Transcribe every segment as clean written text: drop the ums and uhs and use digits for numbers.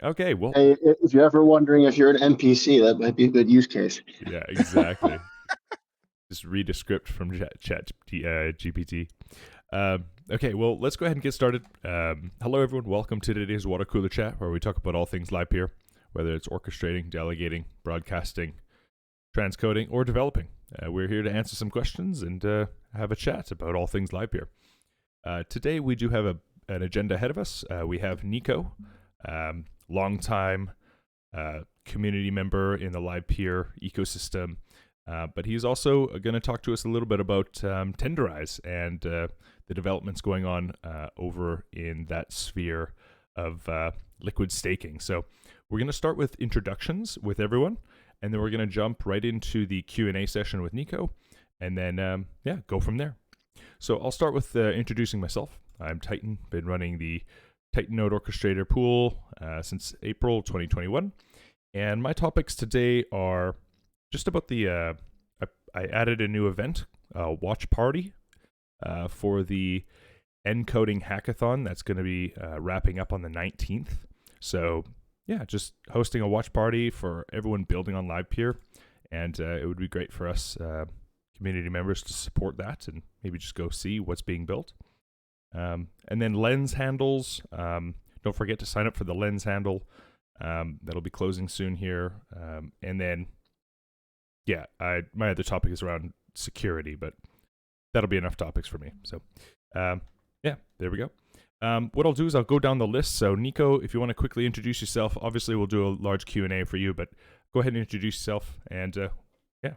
Okay, well, Hey, if you're ever wondering if you're an NPC, that might be a good use case. yeah, exactly. Just read a script from GPT. Okay, well, let's go ahead and get started. Hello, everyone. Welcome to today's Water Cooler Chat, where we talk about all things Livepeer, whether it's orchestrating, delegating, broadcasting, transcoding, or developing. We're here to answer some questions and have a chat about all things Livepeer. Today, we do have an agenda ahead of us. We have Nico, longtime community member in the Livepeer ecosystem. But he's also going to talk to us a little bit about Tenderize and the developments going on over in that sphere of liquid staking. So we're going to start with introductions with everyone, and then we're going to jump right into the Q&A session with Nico, and then, go from there. So I'll start with introducing myself. I'm Titan, been running the Titan Node Orchestrator pool since April 2021. And my topics today are just about the I added a new event, watch party, for the encoding hackathon that's going to be wrapping up on the 19th. So yeah, just hosting a watch party for everyone building on Livepeer, and it would be great for us community members to support that and maybe just go see what's being built. And then lens handles. Don't forget to sign up for the lens handle. That'll be closing soon here. And then, yeah, my other topic is around security, but that'll be enough topics for me. So, yeah, there we go. What I'll do is I'll go down the list. So, Nico, if you want to quickly introduce yourself, obviously we'll do a large Q&A for you, but go ahead and introduce yourself. And yeah.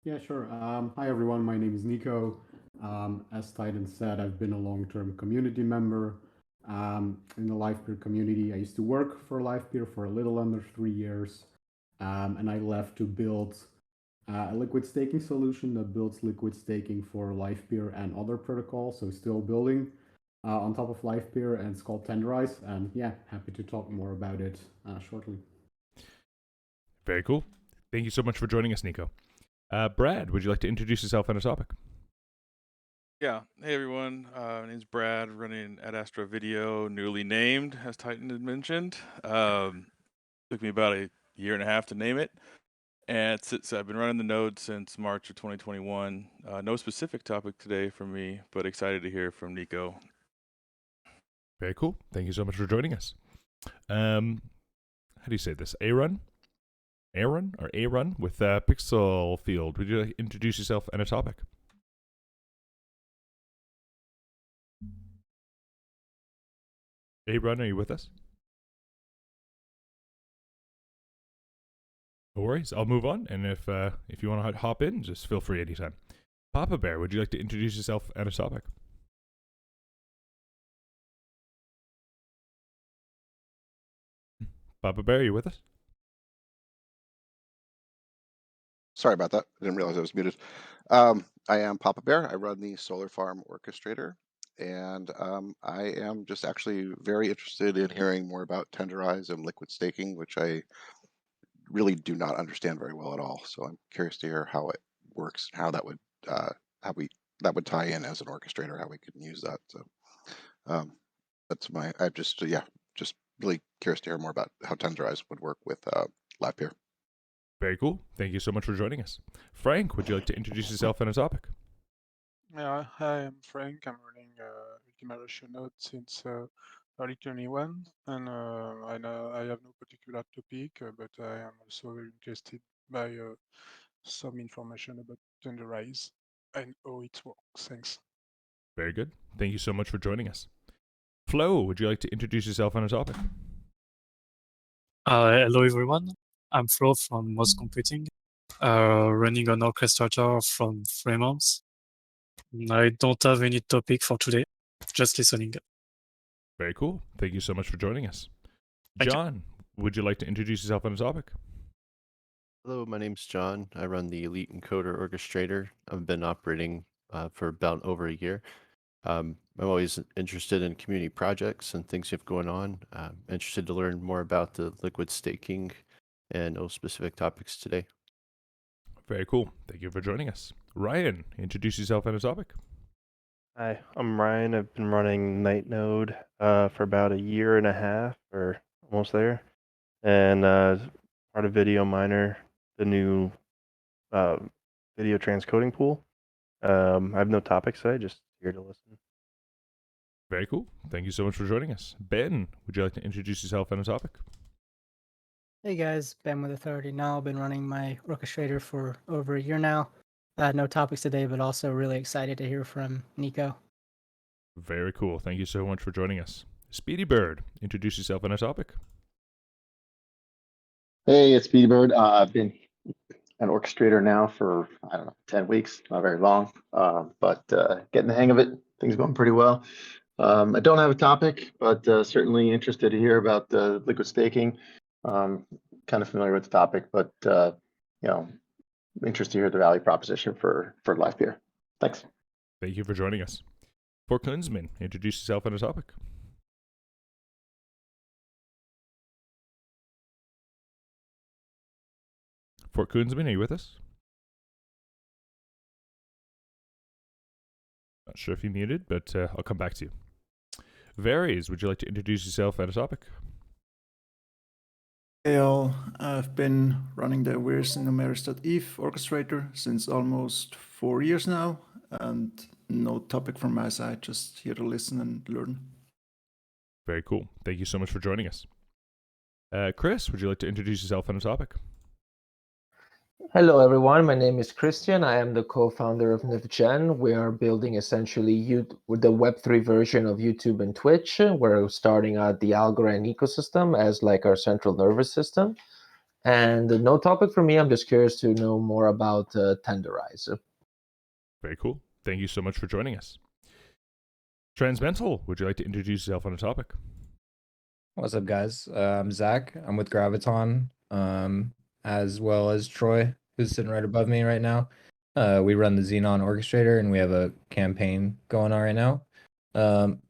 Yeah, sure. Hi, everyone. My name is Nico. As Titan said, I've been a long-term community member in the Livepeer community. I used to work for Livepeer for a little under 3 years, and I left to build a liquid staking solution that builds liquid staking for Livepeer and other protocols. So still building on top of Livepeer, and it's called Tenderize. And yeah, happy to talk more about it shortly. Very cool. Thank you so much for joining us, Nico. Brad, would you like to introduce yourself on a topic? Yeah. Hey, everyone. My name's Brad, running at Astro Video, newly named, as Titan had mentioned. Took me about a year and a half to name it. And so I've been running the node since March of 2021. No specific topic today for me, but excited to hear from Nico. Very cool. Thank you so much for joining us. How do you say this? Aaron with Pixel Field. Would you like to introduce yourself and a topic? Aaron, are you with us? No worries. I'll move on, and if you want to hop in, just feel free anytime. Papa Bear, would you like to introduce yourself and a topic? Papa Bear, are you with us? Sorry about that. I didn't realize I was muted. I am Papa Bear. I run the Solar Farm Orchestrator, and I am just actually very interested in hearing more about Tenderize and liquid staking, which I really do not understand very well at all. So I'm curious to hear how it works, how that would that would tie in as an orchestrator, how we can use that. So that's I'm just just really curious to hear more about how Tenderize would work with Livepeer. Very cool. Thank you so much for joining us. Frank, would you like to introduce yourself and a topic? Yeah, hi, I'm Frank. I'm running Ultimation Node since early 21, and I know I have no particular topic, but I am also very interested by some information about Tenderize and how it works. Thanks. Very good. Thank you so much for joining us. Flo, would you like to introduce yourself and a topic? Hello everyone, I'm Flo from Moz Computing, running an Orchestrator from Fremont. I don't have any topic for today, just listening. Very cool. Thank you so much for joining us. Thank John, would you like to introduce yourself and a topic? Hello, my name's John. I run the Elite Encoder Orchestrator. I've been operating for about over a year. I'm always interested in community projects and things you have going on. Interested to learn more about the liquid staking and no specific topics today. Very cool. Thank you for joining us. Ryan, introduce yourself and a topic. Hi, I'm Ryan. I've been running Node for about a year and a half, or almost there, and part of Video Miner, the new video transcoding pool. I have no topics today, just here to listen. Very cool. Thank you so much for joining us. Ben, would you like to introduce yourself and a topic? Hey guys, Ben with Authority now. Been running my Orchestrator for over a year now. No topics today, but also really excited to hear from Nico. Very cool. Thank you so much for joining us. Speedy Bird, introduce yourself and a topic. Hey, it's Speedy Bird. I've been an orchestrator now for, I don't know, 10 weeks, not very long, but getting the hang of it. Things going pretty well. I don't have a topic, but certainly interested to hear about the liquid staking. Kind of familiar with the topic, but interested to hear the value proposition for Livepeer. Thanks. Thank you for joining us. For Kunzman, introduce yourself and a topic. Fort Kunzman, are you with us? Not sure if you muted, but I'll come back to you. Varies, would you like to introduce yourself and a topic? Hey all, I've been running the Where's Numerous.eth orchestrator since almost 4 years now, and no topic from my side, just here to listen and learn. Very cool. Thank you so much for joining us. Chris, would you like to introduce yourself and a topic? Hello everyone, my name is Christian. I am the co-founder of NicoV. We are building essentially the Web3 version of YouTube and Twitch. We're starting out the Algorand ecosystem as like our central nervous system. And no topic for me, I'm just curious to know more about Tenderize. Very cool. Thank you so much for joining us. Transmental, would you like to introduce yourself on a topic? What's up, guys? I'm Zach. I'm with Graviton, as well as Troy, who's sitting right above me right now. We run the Xenon Orchestrator, and we have a campaign going on right now.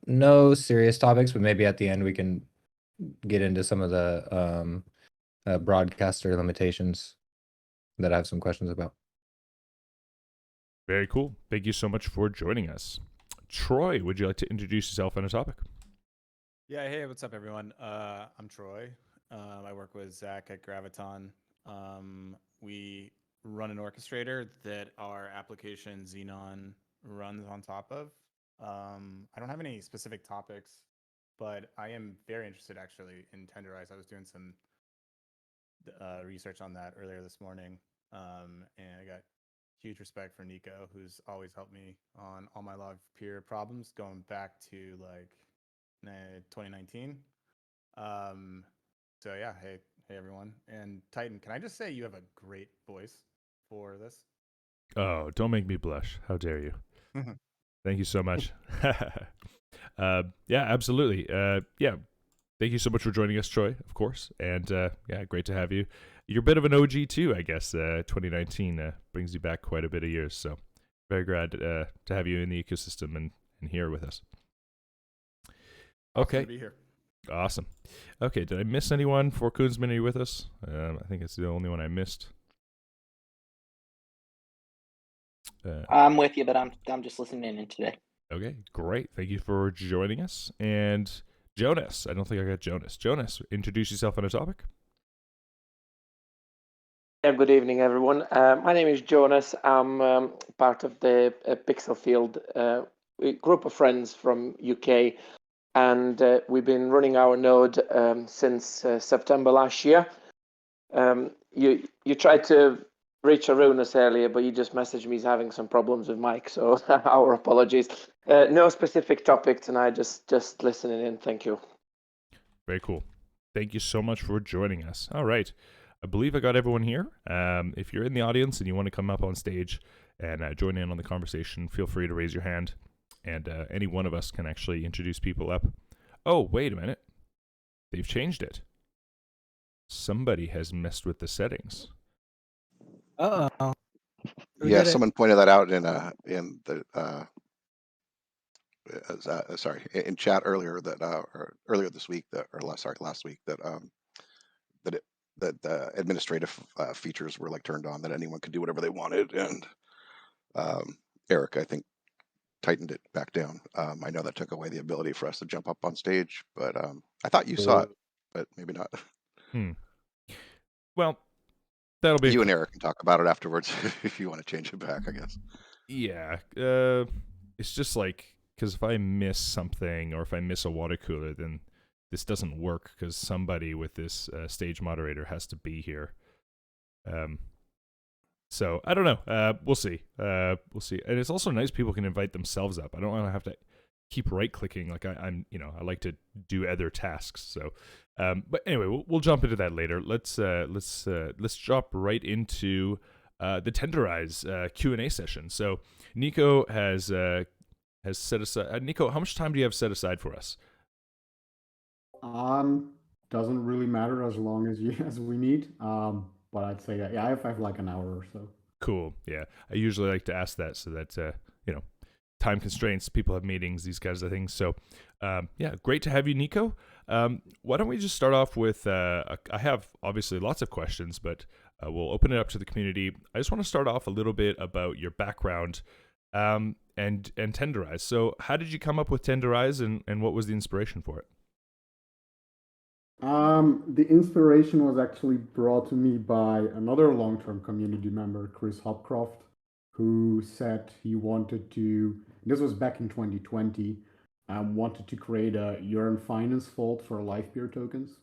No serious topics, but maybe at the end we can get into some of the broadcaster limitations that I have some questions about. Very cool. Thank you so much for joining us. Troy, would you like to introduce yourself on a topic? Yeah, hey, what's up, everyone? I'm Troy. I work with Zach at Graviton. We run an orchestrator that our application Xenon runs on top of. I don't have any specific topics, but I am very interested actually in Tenderize. I was doing some research on that earlier this morning, and I got huge respect for Nico, who's always helped me on all my Livepeer problems going back to like 2019. So yeah, hey everyone. And Titan, can I just say you have a great voice for this? Oh, don't make me blush. How dare you? Thank you so much. Yeah, absolutely. Yeah, thank you so much for joining us, Troy, of course. And yeah, great to have you. You're a bit of an OG too, I guess. 2019 brings you back quite a bit of years. So very glad to have you in the ecosystem and here with us. Okay. Awesome to be here. Awesome. Okay, did I miss anyone? For Kunzman, are you with us? I think it's the only one I missed. I'm with you, but I'm just listening in today. Okay, great. Thank you for joining us. And Jonas, I don't think I got Jonas. Jonas, introduce yourself on a topic. Yeah, good evening, everyone. My name is Jonas. I'm part of the Pixel Field group of friends from UK, and we've been running our node since September last year. You tried to reach Arunas earlier, but you just messaged me he's having some problems with Mike, so our apologies. No specific topic tonight, just listening in. Thank you. Very cool. Thank you so much for joining us. All right. I believe I got everyone here. If you're in the audience and you want to come up on stage and join in on the conversation, feel free to raise your hand, and any one of us can actually introduce people up. Oh, wait a minute. They've changed it. Somebody has messed with the settings. Uh-oh. Yeah, someone pointed that out in chat earlier that or earlier this week last week that that the administrative features were like turned on, that anyone could do whatever they wanted, and Eric, I think, tightened it back down. I know that took away the ability for us to jump up on stage, but I thought you saw it, but maybe not. Well, that'll be you and Eric can talk about it afterwards if you want to change it back, I guess. Yeah, it's just like, because if I miss something or if I miss a water cooler, then this doesn't work because somebody with this stage moderator has to be here. So I don't know. We'll see. We'll see. And it's also nice people can invite themselves up. I don't want to have to keep right clicking like I like to do other tasks. So, but anyway, we'll jump into that later. Let's jump right into the Tenderize Q&A session. So Nico has set aside. Nico, how much time do you have set aside for us? Doesn't really matter as long as we need. But I'd say I have like an hour or so. Cool. Yeah, I usually like to ask that so that time constraints. People have meetings, these kinds of things. So, yeah, great to have you, Nico. Why don't we just start off with? I have obviously lots of questions, but we'll open it up to the community. I just want to start off a little bit about your background and Tenderize. So, how did you come up with Tenderize, and what was the inspiration for it? The inspiration was actually brought to me by another long-term community member, Chris Hopcroft, who said he wanted to, this was back in 2020, wanted to create a Yearn Finance vault for Livepeer tokens.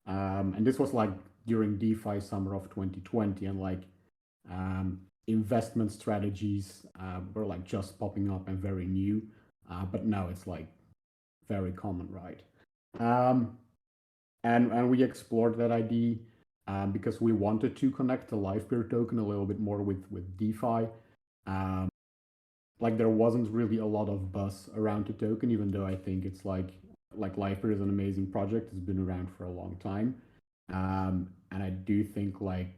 And this was like during DeFi summer of 2020, and like investment strategies were like just popping up and very new, but now it's like very common, right? And we explored that idea because we wanted to connect the Livepeer token a little bit more with DeFi. Like there wasn't really a lot of buzz around the token, even though I think it's like Livepeer is an amazing project. It's been around for a long time. And I do think like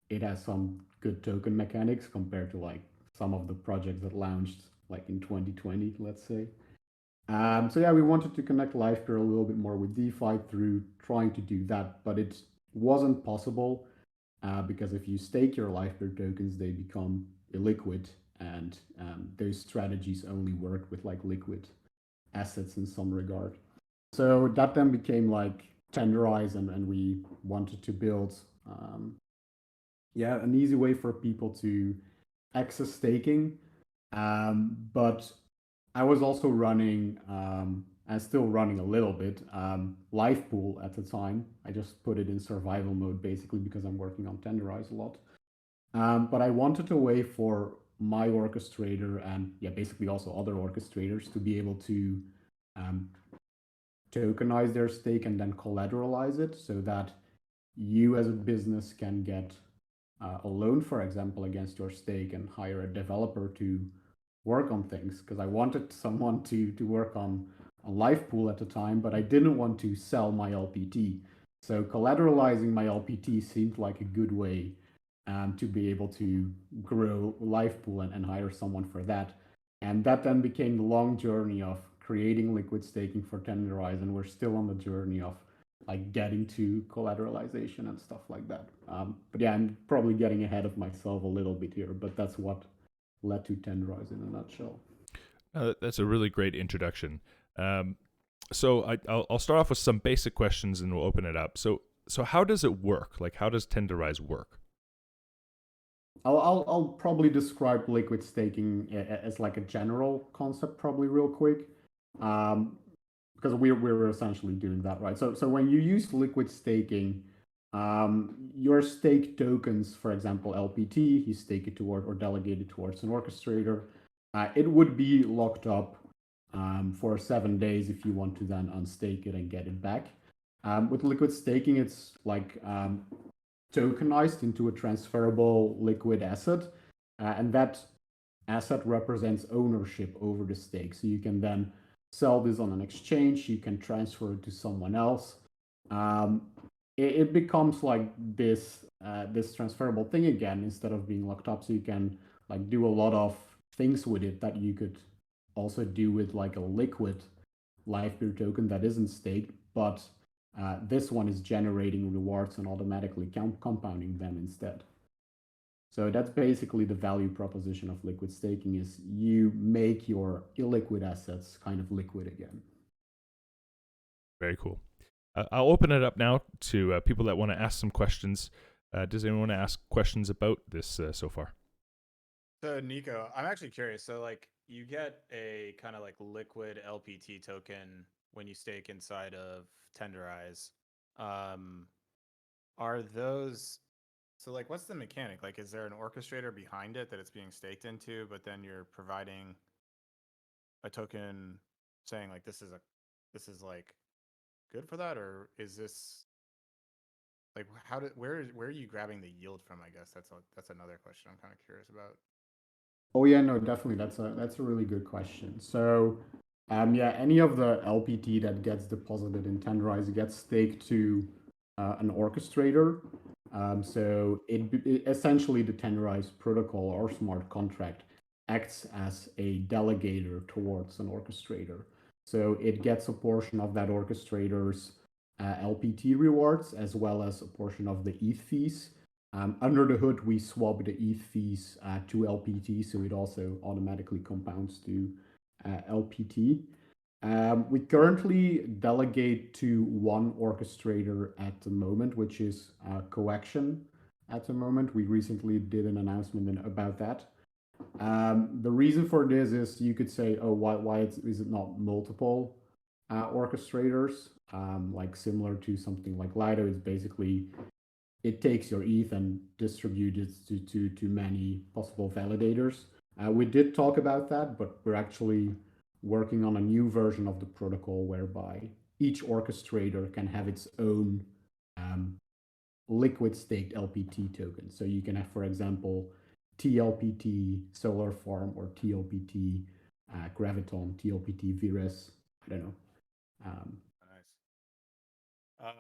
it has some good token mechanics compared to like some of the projects that launched like in 2020, let's say. So yeah, we wanted to connect Livepeer a little bit more with DeFi through trying to do that, but it wasn't possible because if you stake your Livepeer tokens, they become illiquid, and those strategies only work with like liquid assets in some regard. So that then became like Tenderize, and we wanted to build an easy way for people to access staking, but I was also running, and still running a little bit, Livepool at the time. I just put it in survival mode basically because I'm working on Tenderize a lot. But I wanted a way for my orchestrator and basically also other orchestrators to be able to tokenize their stake and then collateralize it so that you as a business can get a loan, for example, against your stake and hire a developer to work on things, because I wanted someone to work on Livepool at the time, but I didn't want to sell my LPT. So collateralizing my LPT seemed like a good way to be able to grow Livepool and hire someone for that. And that then became the long journey of creating liquid staking for Tenderize, and we're still on the journey of like getting to collateralization and stuff like that. But yeah, I'm probably getting ahead of myself a little bit here, but that's what led to Tenderize in a nutshell. That's a really great introduction. So I'll start off with some basic questions and we'll open it up. So how does it work? Like, how does Tenderize work? I'll probably describe liquid staking as like a general concept, probably real quick, because we're essentially doing that, right? So when you use liquid staking, your stake tokens, for example, LPT, you stake it toward or delegate it towards an orchestrator. It would be locked up for 7 days if you want to then unstake it and get it back. With liquid staking, it's like tokenized into a transferable liquid asset, and that asset represents ownership over the stake. So you can then sell this on an exchange, you can transfer it to someone else. It becomes like this transferable thing again instead of being locked up. So you can like do a lot of things with it that you could also do with like a liquid Livepeer token that isn't staked, but this one is generating rewards and automatically compounding them instead. So that's basically the value proposition of liquid staking is you make your illiquid assets kind of liquid again. Very cool. I'll open it up now to people that want to ask some questions. Does anyone want to ask questions about this so far? So Nico, I'm actually curious. So like you get a kind of like liquid LPT token when you stake inside of Tenderize. Are those so like what's the mechanic? Like is there an orchestrator behind it that it's being staked into, but then you're providing a token saying like this is like good for that, or is this like where are you grabbing the yield from? I guess that's another question I'm kind of curious about. Oh yeah, no, definitely. That's a really good question. So, yeah, any of the LPT that gets deposited in Tenderize gets staked to an orchestrator. So it essentially the Tenderize protocol or smart contract acts as a delegator towards an orchestrator. So it gets a portion of that orchestrator's LPT rewards as well as a portion of the ETH fees. Under the hood, we swap the ETH fees to LPT, so it also automatically compounds to LPT. We currently delegate to one orchestrator at the moment, which is Coaction at the moment. We recently did an announcement about that. The reason for this is you could say, oh, why is it not multiple orchestrators? Like similar to something like Lido is basically it takes your ETH and distributes it to many possible validators. We did talk about that, but we're actually working on a new version of the protocol whereby each orchestrator can have its own liquid staked LPT token. So you can have, for example, TLPT Solar Farm or TLPT Graviton, TLPT Virus. I don't know. Nice.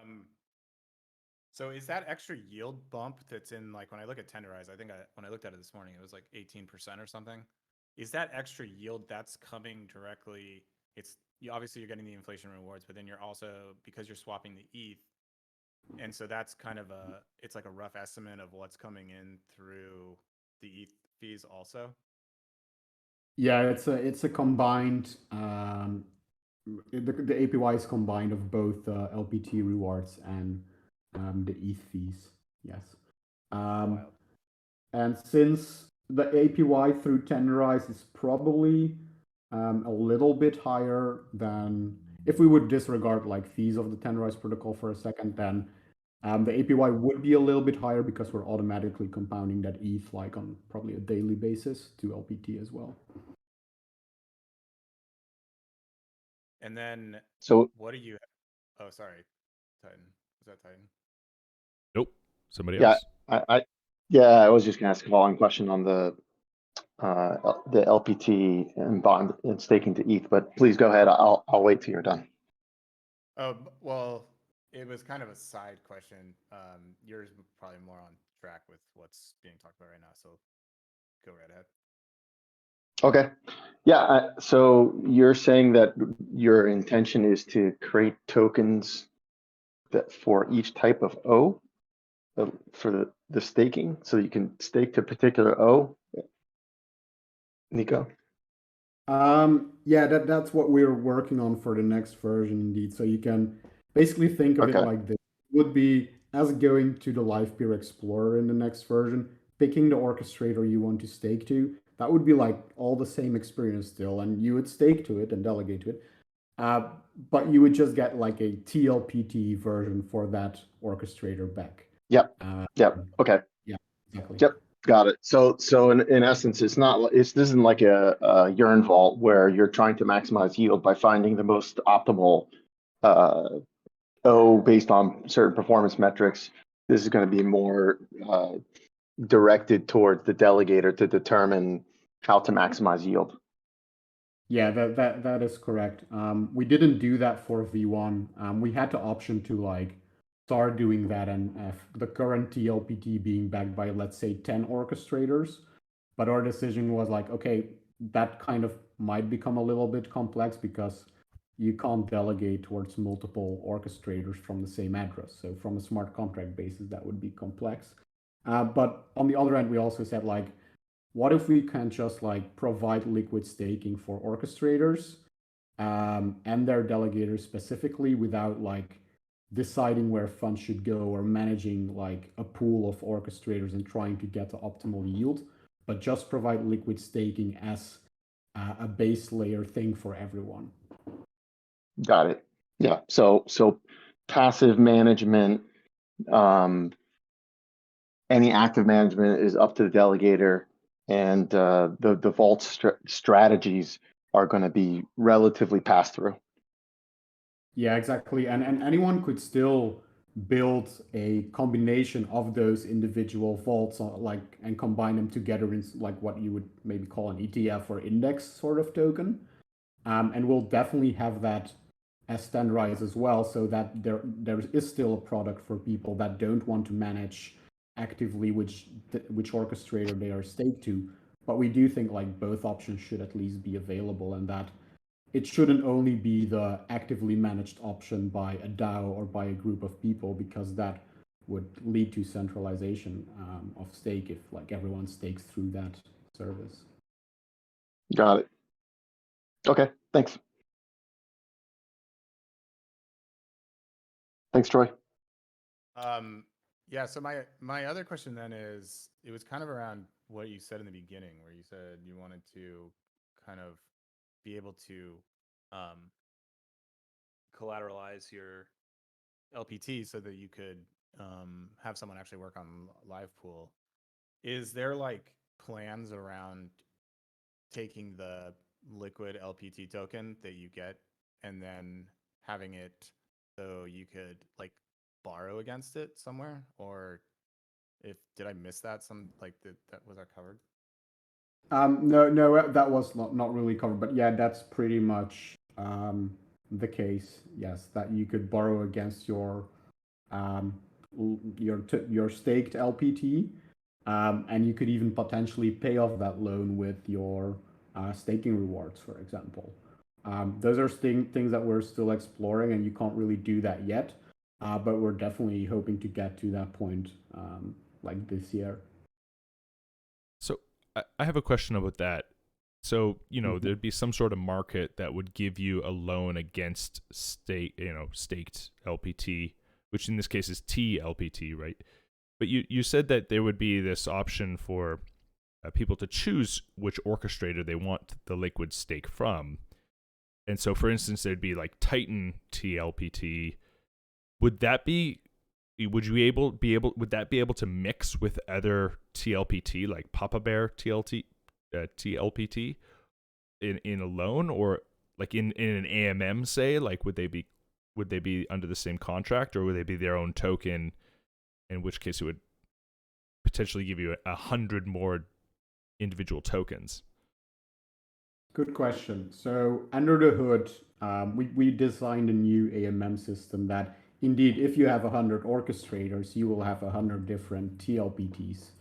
So is that extra yield bump that's in like when I look at Tenderize, I think when I looked at it this morning, it was like 18% or something. Is that extra yield that's coming directly? Obviously you're getting the inflation rewards, but then you're also because you're swapping the ETH, and so that's kind of it's like a rough estimate of what's coming in through the ETH fees also. Yeah, it's a combined. The APY is combined of both LPT rewards and the ETH fees. Yes. And since the APY through Tenderize is probably a little bit higher than if we would disregard like fees of the Tenderize protocol for a second, then the APY would be a little bit higher because we're automatically compounding that ETH like on probably a daily basis to LPT as well. And then so what do you? Oh, sorry, Titan. Was that Titan? Nope. Somebody else. I was just gonna ask a following question on the LPT and bond and staking to ETH, but please go ahead. I'll wait till you're done. Oh well, it was kind of a side question. Yours probably more on track with what's being talked about right now. So go right ahead. Okay. Yeah. So you're saying that your intention is to create tokens that for each type of O for the staking, so you can stake to a particular O. Nico. Yeah, that's what we're working on for the next version indeed. So you can basically think of it like this. It would be as going to the Livepeer Explorer in the next version, picking the orchestrator you want to stake to. That would be like all the same experience still, and you would stake to it and delegate to it. But you would just get like a TLPT version for that orchestrator back. Yep. Okay. Yeah, exactly. Yep. Got it. So in essence, this isn't like a urn vault where you're trying to maximize yield by finding the most optimal O based on certain performance metrics. This is going to be more directed towards the delegator to determine how to maximize yield. Yeah, that is correct. We didn't do that for V1. We had the option to like start doing that, and the current TLPT being backed by, let's say, 10 orchestrators. But our decision was like, okay, that kind of might become a little bit complex because you can't delegate towards multiple orchestrators from the same address. So from a smart contract basis, that would be complex. But on the other end, we also said like, what if we can just like provide liquid staking for orchestrators and their delegators specifically without like deciding where funds should go or managing like a pool of orchestrators and trying to get the optimal yield, but just provide liquid staking as a base layer thing for everyone. Got it. Yeah. So passive management, any active management is up to the delegator, and the vault strategies are going to be relatively pass through. Yeah, exactly. And anyone could still build a combination of those individual vaults like and combine them together in like what you would maybe call an ETF or index sort of token. And we'll definitely have that as standardized as well, so that there is still a product for people that don't want to manage actively which orchestrator they are staked to. But we do think like both options should at least be available, and that it shouldn't only be the actively managed option by a DAO or by a group of people, because that would lead to centralization of stake if like everyone stakes through that service. Got it. Okay, thanks. Thanks, Troy. Yeah, so my other question then is, it was kind of around what you said in the beginning, where you said you wanted to kind of be able to collateralize your LPT so that you could have someone actually work on Livepool. Is there like plans around taking the liquid LPT token that you get and then having it so you could like borrow against it somewhere? Or did I miss that? Was that covered? No, that was not really covered, but yeah, that's pretty much the case. Yes, that you could borrow against your staked LPT, and you could even potentially pay off that loan with your staking rewards, for example. Those are things that we're still exploring, and you can't really do that yet, but we're definitely hoping to get to that point like this year. So I have a question about that. So, there'd be some sort of market that would give you a loan against staked LPT, which in this case is TLPT, right? But you said that there would be this option for people to choose which orchestrator they want the liquid stake from. And so, for instance, there'd be like Titan TLPT. Would that be to mix with other TLPT like Papa Bear TLPT in a loan, or like in an AMM, say? Like would they be under the same contract, or would they be their own token, in which case it would potentially give you 100 more individual tokens? Good question. So under the hood, we designed a new AMM system that indeed, if you have 100 orchestrators, you will have 100 different TLPTs.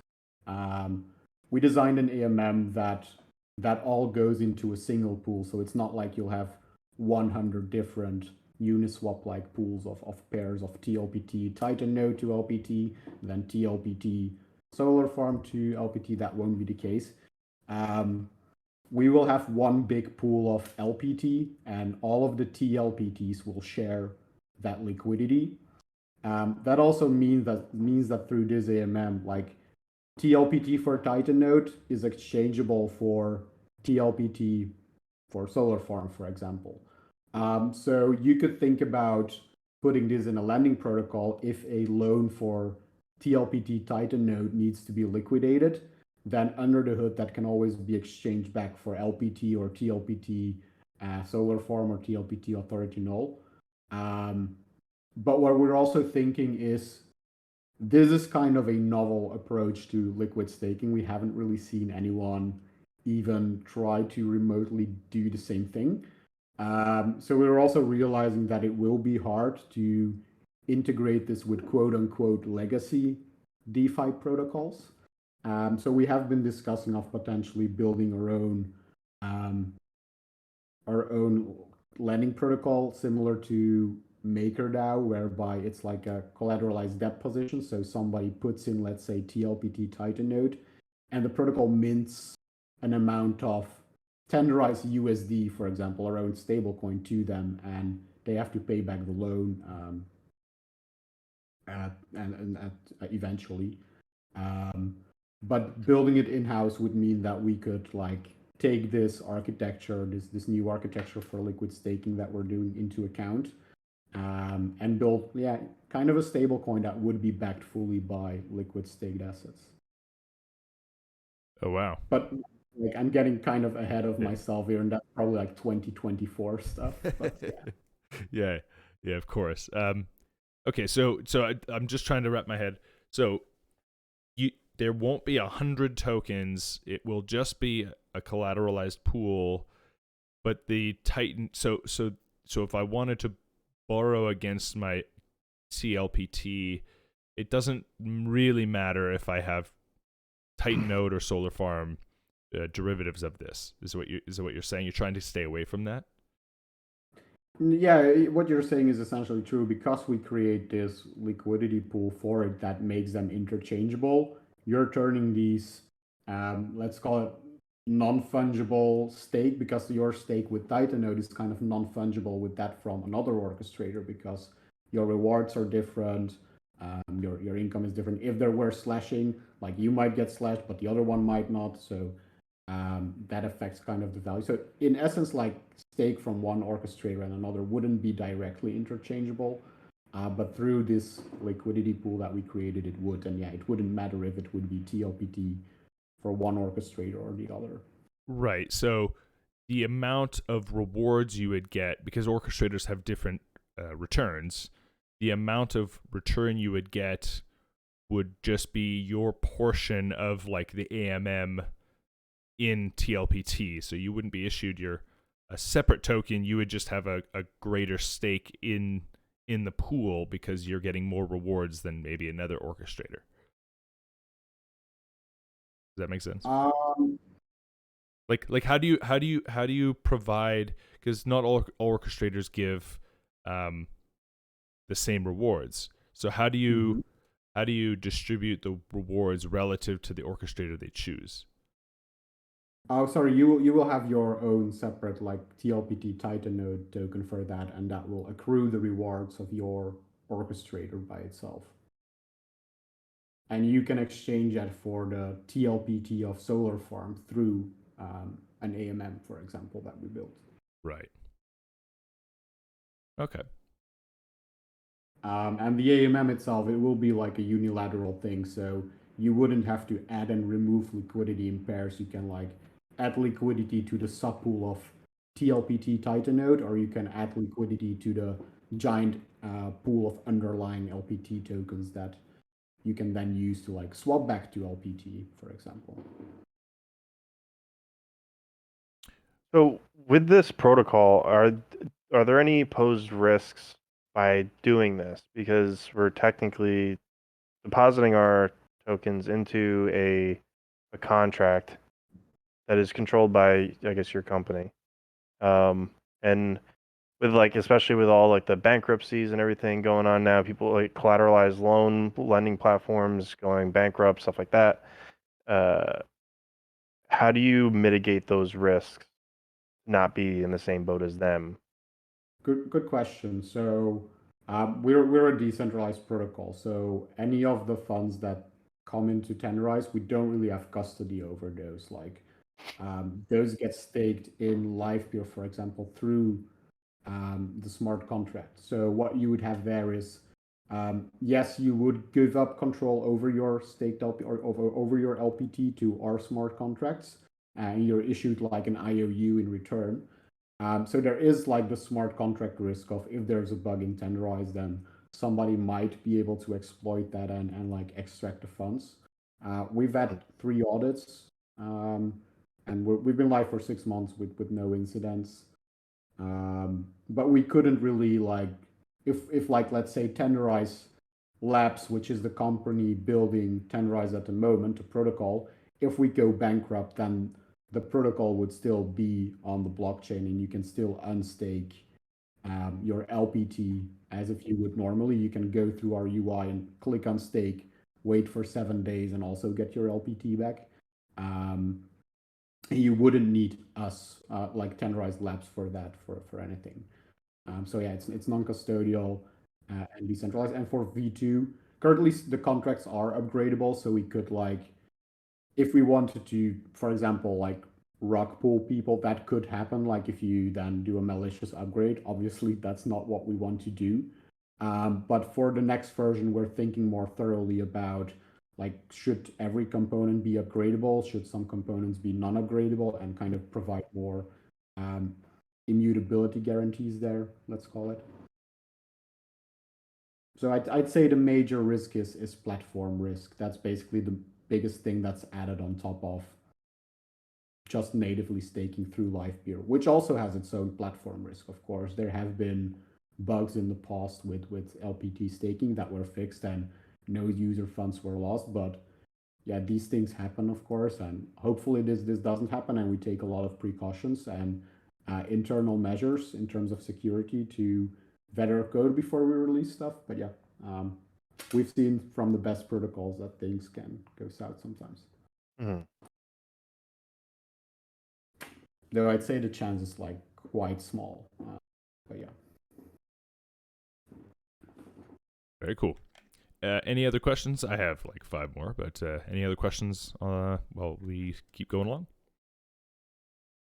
We designed an AMM that all goes into a single pool. So it's not like you'll have 100 different Uniswap-like pools of pairs of TLPT Titan node to LPT, then TLPT Solar Farm to LPT. That won't be the case. We will have one big pool of LPT, and all of the TLPTs will share that liquidity. That also means that through this AMM, like TLPT for Titan node is exchangeable for TLPT for Solar Farm, for example. So you could think about putting this in a lending protocol. If a loan for TLPT Titan node needs to be liquidated, then under the hood that can always be exchanged back for LPT or TLPT Solar Farm or TLPT Authority Null. But what we're also thinking is, this is kind of a novel approach to liquid staking. We haven't really seen anyone even try to remotely do the same thing. So we're also realizing that it will be hard to integrate this with quote unquote legacy DeFi protocols. So we have been discussing of potentially building our own lending protocol similar to MakerDAO, whereby it's like a collateralized debt position. So somebody puts in, let's say, TLPT Titan node, and the protocol mints an amount of tenderized USD, for example, our own stablecoin to them, and they have to pay back the loan eventually. But building it in-house would mean that we could like take this architecture, this new architecture for liquid staking that we're doing into account, and build, kind of a stable coin that would be backed fully by liquid staked assets. Oh, wow. But like, I'm getting kind of ahead of myself here, and that's probably like 2024 stuff. But yeah, of course. Okay, so I'm just trying to wrap my head. So there won't be 100 tokens. It will just be a collateralized pool. But the Titan, so if I wanted to borrow against my CLPT, it doesn't really matter if I have Titan node or solar farm derivatives of this. Is what you're saying? You're trying to stay away from that? Yeah, what you're saying is essentially true. Because we create this liquidity pool for it that makes them interchangeable, you're turning these, let's call it non-fungible stake, because your stake with Titan node is kind of non-fungible with that from another orchestrator, because your rewards are different, your income is different. If there were slashing, like you might get slashed, but the other one might not. So that affects kind of the value. So in essence, like stake from one orchestrator and another wouldn't be directly interchangeable. But through this liquidity pool that we created, it would. And it wouldn't matter if it would be TLPT for one orchestrator or the other. Right. So the amount of rewards you would get, because orchestrators have different returns, the amount of return you would get would just be your portion of like the AMM in TLPT. So you wouldn't be issued a separate token. You would just have a greater stake in the pool because you're getting more rewards than maybe another orchestrator. Does that make sense? Like how do you provide, because not all orchestrators give the same rewards. So how do you distribute the rewards relative to the orchestrator they choose? Oh, sorry, you will have your own separate like TLPT Titan node token for that, and that will accrue the rewards of your orchestrator by itself. And you can exchange that for the TLPT of Solar Farm through an AMM, for example, that we built. Right. Okay. And the AMM itself, it will be like a unilateral thing. So you wouldn't have to add and remove liquidity in pairs. You can like add liquidity to the subpool of TLPT Titan node, or you can add liquidity to the giant pool of underlying LPT tokens that you can then use to like swap back to LPT, for example. So with this protocol, are there any posed risks by doing this? Because we're technically depositing our tokens into a contract that is controlled by, I guess, your company. And with like, especially with all like the bankruptcies and everything going on now, people like collateralized loan lending platforms going bankrupt, stuff like that. How do you mitigate those risks, not be in the same boat as them? Good question. So we're a decentralized protocol. So any of the funds that come into Tenderize, we don't really have custody over those. Like those get staked in Livepeer, for example, through the smart contract. So what you would have there is, yes, you would give up control over your staked LP or over your LPT to our smart contracts, and you're issued like an IOU in return. So there is like the smart contract risk of if there's a bug in Tenderize, then somebody might be able to exploit that and like extract the funds. We've had 3 audits, and we've been live for 6 months with no incidents. But we couldn't really like, if like, let's say Tenderize Labs, which is the company building Tenderize at the moment, the protocol, if we go bankrupt, then the protocol would still be on the blockchain and you can still unstake your LPT as if you would normally. You can go through our UI and click on stake, wait for 7 days, and also get your LPT back. You wouldn't need us like Tenderized Labs for that for anything. So yeah, it's non-custodial and decentralized. And for V2, currently the contracts are upgradable, so we could like, if we wanted to, for example, like rug pull people, that could happen. Like if you then do a malicious upgrade, obviously that's not what we want to do. But for the next version, we're thinking more thoroughly about like, should every component be upgradable? Should some components be non-upgradable, and kind of provide more immutability guarantees there, let's call it. So I'd say the major risk is platform risk. That's basically the biggest thing that's added on top of just natively staking through Livepeer, which also has its own platform risk, of course. There have been bugs in the past with LPT staking that were fixed and no user funds were lost. But yeah, these things happen, of course, and hopefully this doesn't happen, and we take a lot of precautions and internal measures in terms of security to vet our code before we release stuff. But yeah, we've seen from the best protocols that things can go south sometimes. Though I'd say the chance is like quite small, but yeah. Very cool. Any other questions? I have like 5 more, but any other questions while we keep going along?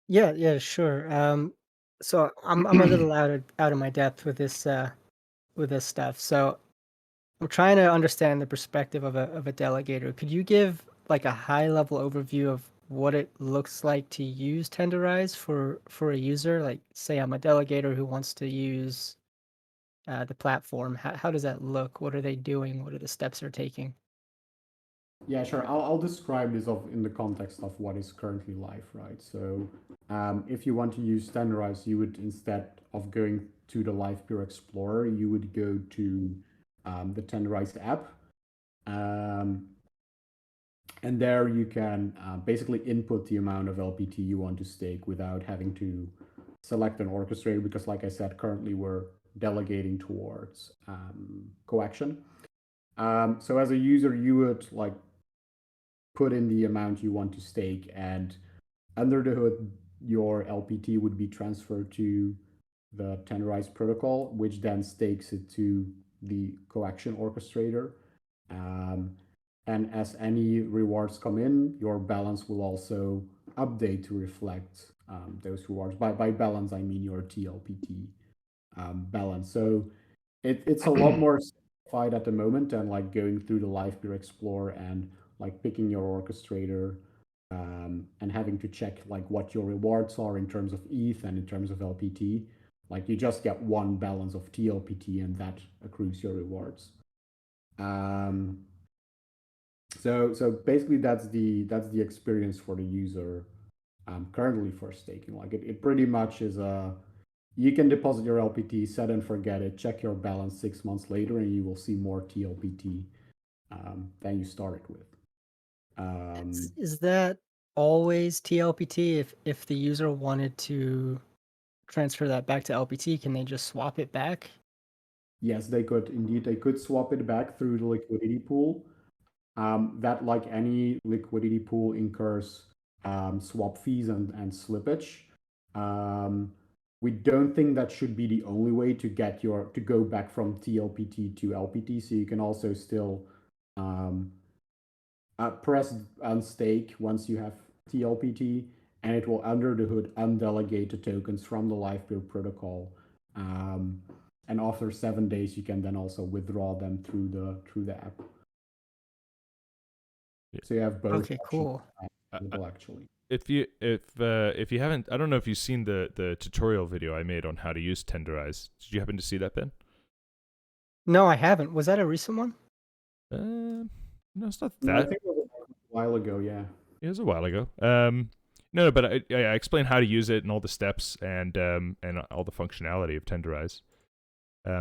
Yeah, sure. So I'm a little out of my depth with this stuff. So I'm trying to understand the perspective of a delegator. Could you give like a high level overview of what it looks like to use Tenderize for a user? Like, say I'm a delegator who wants to use the platform. How does that look? What are they doing? What are the steps they're taking? Yeah, sure. I'll describe this in the context of what is currently live, right? So if you want to use Tenderize, you would, instead of going to the Livepeer Explorer, you would go to the Tenderize app. And there you can basically input the amount of LPT you want to stake without having to select an orchestrator, because like I said, currently we're delegating towards coaction. So as a user, you would like put in the amount you want to stake, and under the hood, your LPT would be transferred to the Tenderize protocol, which then stakes it to the coaction orchestrator. And as any rewards come in, your balance will also update to reflect those rewards. By balance, I mean your TLPT balance. So it's a lot more simplified at the moment than like going through the Livepeer Explorer and like picking your orchestrator and having to check like what your rewards are in terms of ETH and in terms of LPT. Like you just get one balance of TLPT and that accrues your rewards. So basically that's the experience for the user currently for staking. Like it pretty much is you can deposit your LPT, set and forget it, check your balance 6 months later, and you will see more TLPT than you started with. Is that always TLPT? If the user wanted to transfer that back to LPT, can they just swap it back? Yes, they could indeed. They could swap it back through the liquidity pool. That, like any liquidity pool, incurs swap fees and slippage. We don't think that should be the only way to get to go back from TLPT to LPT. So you can also still press unstake once you have TLPT, and it will under the hood undelegate the tokens from the Livepeer protocol. And after 7 days, you can then also withdraw them through the app. So you have both. Okay, cool. Actually, if you haven't, I don't know if you've seen the tutorial video I made on how to use Tenderize. Did you happen to see that, Ben? No, I haven't. Was that a recent one? No, it's not that. No, I think it was a while ago. Yeah, it was a while ago. No, but I explain how to use it and all the steps and all the functionality of Tenderize.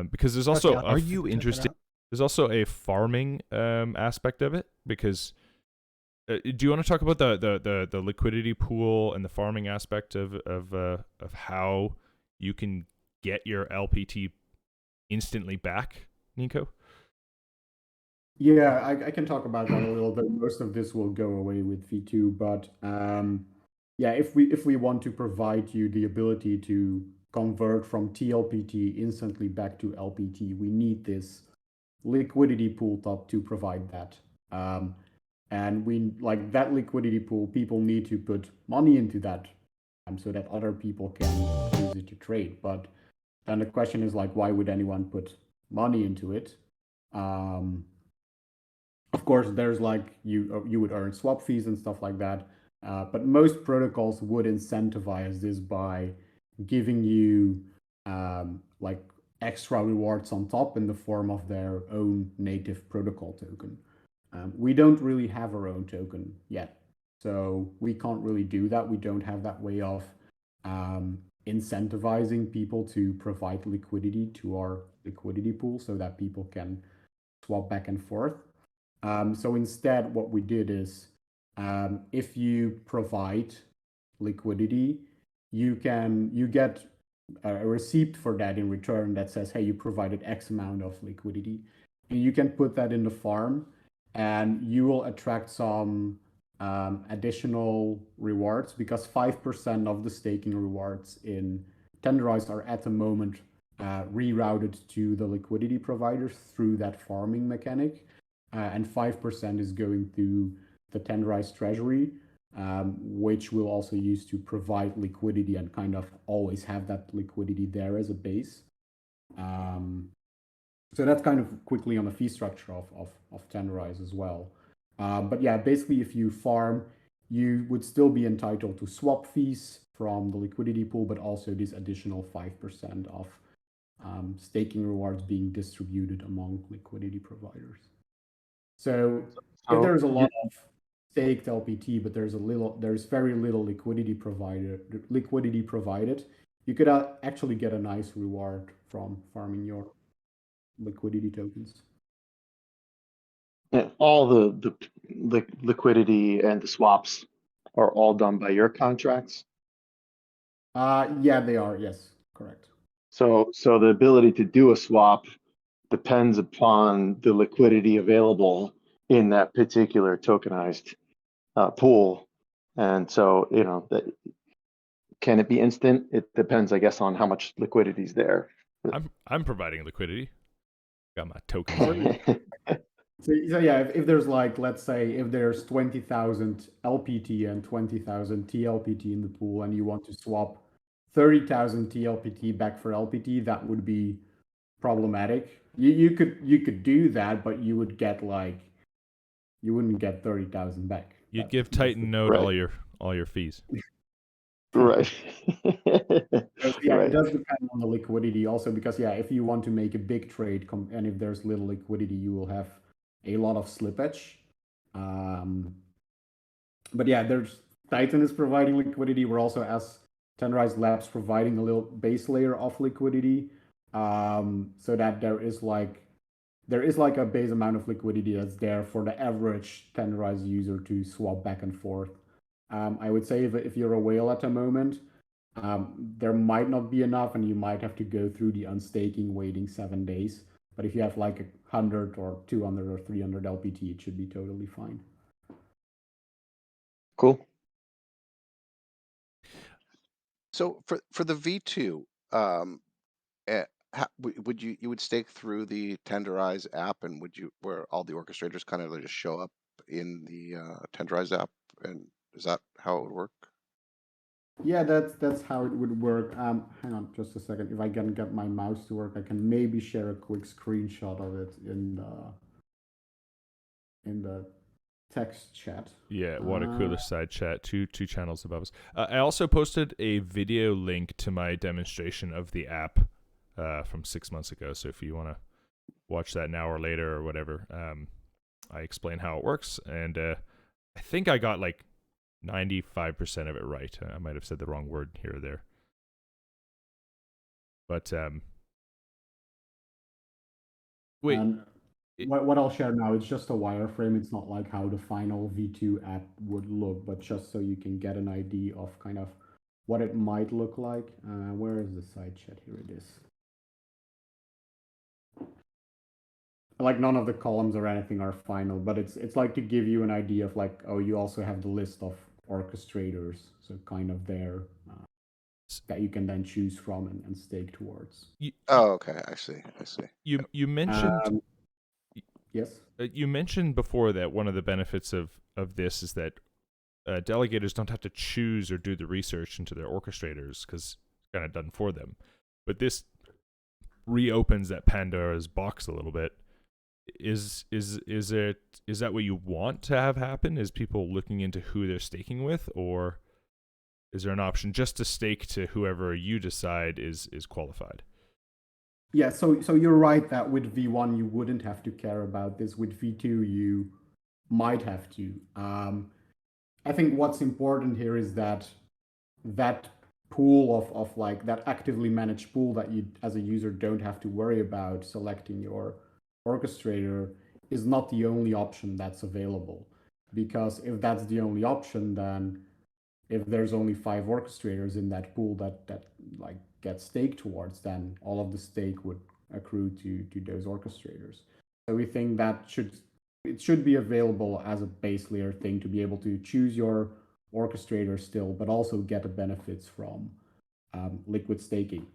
Because there's also, are you interested? There's also a farming aspect of it, because do you want to talk about the liquidity pool and the farming aspect of how you can get your LPT instantly back, Nico? Yeah, I can talk about that a little bit. Most of this will go away with V2, but yeah, if we want to provide you the ability to convert from TLPT instantly back to LPT, we need this liquidity pool top to provide that. And we like that liquidity pool, people need to put money into that so that other people can use it to trade. But then the question is like, why would anyone put money into it? Of course, there's like you would earn swap fees and stuff like that, but most protocols would incentivize this by giving you like extra rewards on top in the form of their own native protocol token. We don't really have our own token yet, so we can't really do that. We don't have that way of incentivizing people to provide liquidity to our liquidity pool so that people can swap back and forth. So instead, what we did is, if you provide liquidity, you get a receipt for that in return that says, hey, you provided X amount of liquidity. And you can put that in the farm and you will attract some additional rewards because 5% of the staking rewards in Tenderized are at the moment rerouted to the liquidity providers through that farming mechanic. And 5% is going through the Tenderized treasury, which we'll also use to provide liquidity and kind of always have that liquidity there as a base. So that's kind of quickly on the fee structure of Tenderize as well. But yeah, basically if you farm, you would still be entitled to swap fees from the liquidity pool, but also this additional 5% of staking rewards being distributed among liquidity providers. So if there's a lot of staked LPT, but there's very little liquidity provided, you could actually get a nice reward from farming your liquidity tokens. And all the liquidity and the swaps are all done by your contracts. Yeah, they are. Yes, correct. So the ability to do a swap depends upon the liquidity available in that particular tokenized pool. And so, can it be instant? It depends, I guess, on how much liquidity is there. I'm providing liquidity. Got my tokens. So yeah, if there's like, let's say if there's 20,000 LPT and 20,000 TLPT in the pool and you want to swap 30,000 TLPT back for LPT, that would be problematic. You could do that, but you would get you wouldn't get 30,000 back. You'd give Titan Node right. all your fees. Right. Yeah, right. It does depend on the liquidity also because yeah, if you want to make a big trade and if there's little liquidity, you will have a lot of slippage. But yeah, Titan is providing liquidity. We're also, as Tenderized Labs, providing a little base layer of liquidity, so that there is like a base amount of liquidity that's there for the average Tenderized user to swap back and forth. I would say if you're a whale at the moment, there might not be enough and you might have to go through the unstaking waiting 7 days. But if you have like 100 or 200 or 300 LPT, it should be totally fine. Cool. So for the V2, would you would stake through the Tenderize app, and where all the orchestrators kind of just show up in the Tenderize app, and is that how it would work? Yeah, that's how it would work. Hang on just a second. If I can get my mouse to work, I can maybe share a quick screenshot of it in the text chat. Yeah, Water Cooler side chat, two channels above us. I also posted a video link to my demonstration of the app from 6 months ago. So if you want to watch that now or later or whatever, I explain how it works. And I think I got like 95% of it right. I might have said the wrong word here or there. But wait. What I'll share now is just a wireframe. It's not like how the final V2 app would look, but just so you can get an idea of kind of what it might look like. Where is the side chat? Here it is. like none of the columns or anything are final, but it's like to give you an idea of like, oh, you also have the list of orchestrators, so kind of there that you can then choose from and stake towards. Oh, okay. I see. You mentioned yes. You mentioned before that one of the benefits of this is that delegators don't have to choose or do the research into their orchestrators because it's kind of done for them. But this reopens that Pandora's box a little bit. Is that what you want to have happen? Is people looking into who they're staking with, or is there an option just to stake to whoever you decide is qualified? Yeah, so you're right that with V1 you wouldn't have to care about this. With V2 you might have to. I think what's important here is that pool of like that actively managed pool that you as a user don't have to worry about selecting your orchestrator is not the only option that's available. Because if that's the only option, then if there's only 5 orchestrators in that pool that like get staked towards, then all of the stake would accrue to those orchestrators. So we think that it should be available as a base layer thing to be able to choose your orchestrator still, but also get the benefits from liquid staking.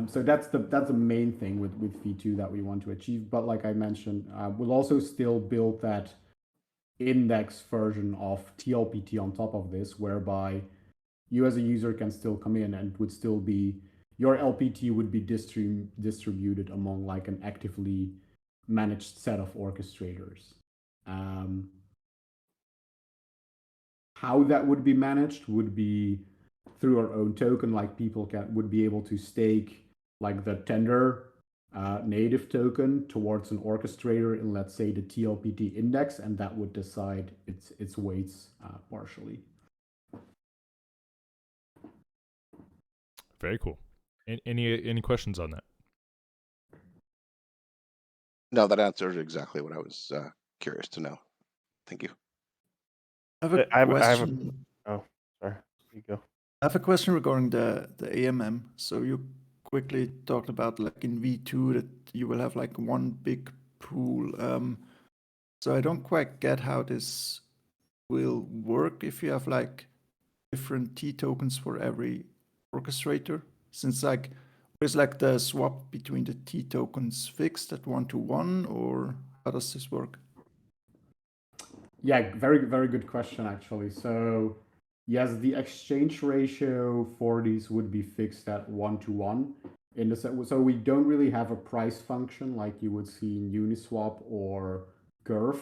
So that's the main thing with V2 that we want to achieve. But like I mentioned, we'll also still build that index version of TLPT on top of this, whereby you as a user can still come in and would still be, your LPT would be distributed among like an actively managed set of orchestrators. How that would be managed would be through our own token, like people would be able to stake like the tender native token towards an orchestrator in, let's say, the TLPT index, and that would decide its weights partially. Very cool. Any questions on that? No, that answers exactly what I was curious to know. Thank you. I have a question. Oh, sorry. You go. I have a question regarding the AMM. So you quickly talked about like in V2 that you will have like one big pool. So I don't quite get how this will work if you have like different T tokens for every orchestrator, since like is like the swap between the T tokens fixed at 1-to-1, or how does this work? Yeah, very, very good question, actually. So yes, the exchange ratio for these would be fixed at 1-to-1. So we don't really have a price function like you would see in Uniswap or Curve,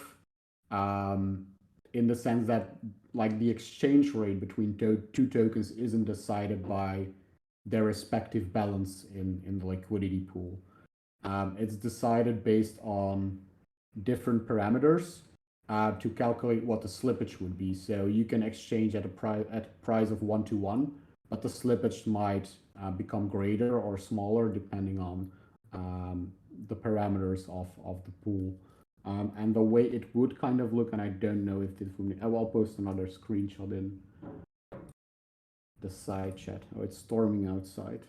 in the sense that like the exchange rate between two tokens isn't decided by their respective balance in the liquidity pool. It's decided based on different parameters to calculate what the slippage would be. So you can exchange at a price of 1-to-1, but the slippage might become greater or smaller depending on the parameters of the pool. And the way it would kind of look, and I don't know if this would, I'll post another screenshot in the side chat. Oh, it's storming outside.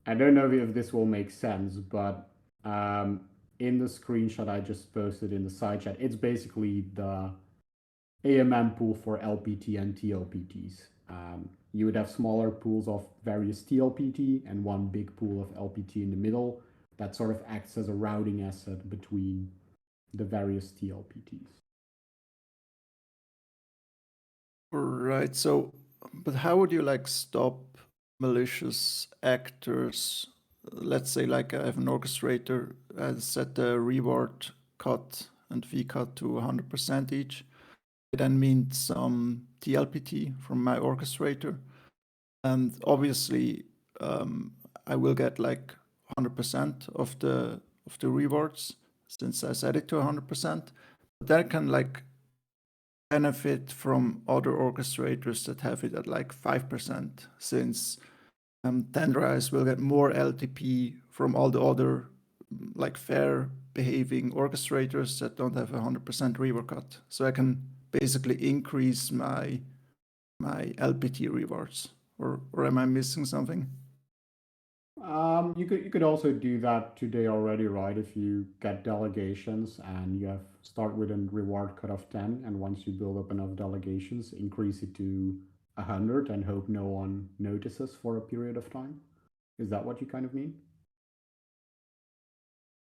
I don't know if this will make sense, but in the screenshot I just posted in the side chat, it's basically the AMM pool for LPT and TLPTs. You would have smaller pools of various TLPT and one big pool of LPT in the middle that sort of acts as a routing asset between the various TLPTs. Right. So, but how would you like stop malicious actors? Let's say like I have an orchestrator, set the reward cut and fee cut to 100% each. It then means some TLPT from my orchestrator. And obviously, I will get like 100% of the rewards since I set it to 100%. But that can like benefit from other orchestrators that have it at like 5%, since Tendrise will get more LTP from all the other like fair behaving orchestrators that don't have 100% reward cut. So I can basically increase my LPT rewards. Or am I missing something? You could also do that today already, right? If you get delegations and you start with a reward cut of 10, and once you build up enough delegations, increase it to 100 and hope no one notices for a period of time. Is that what you kind of mean?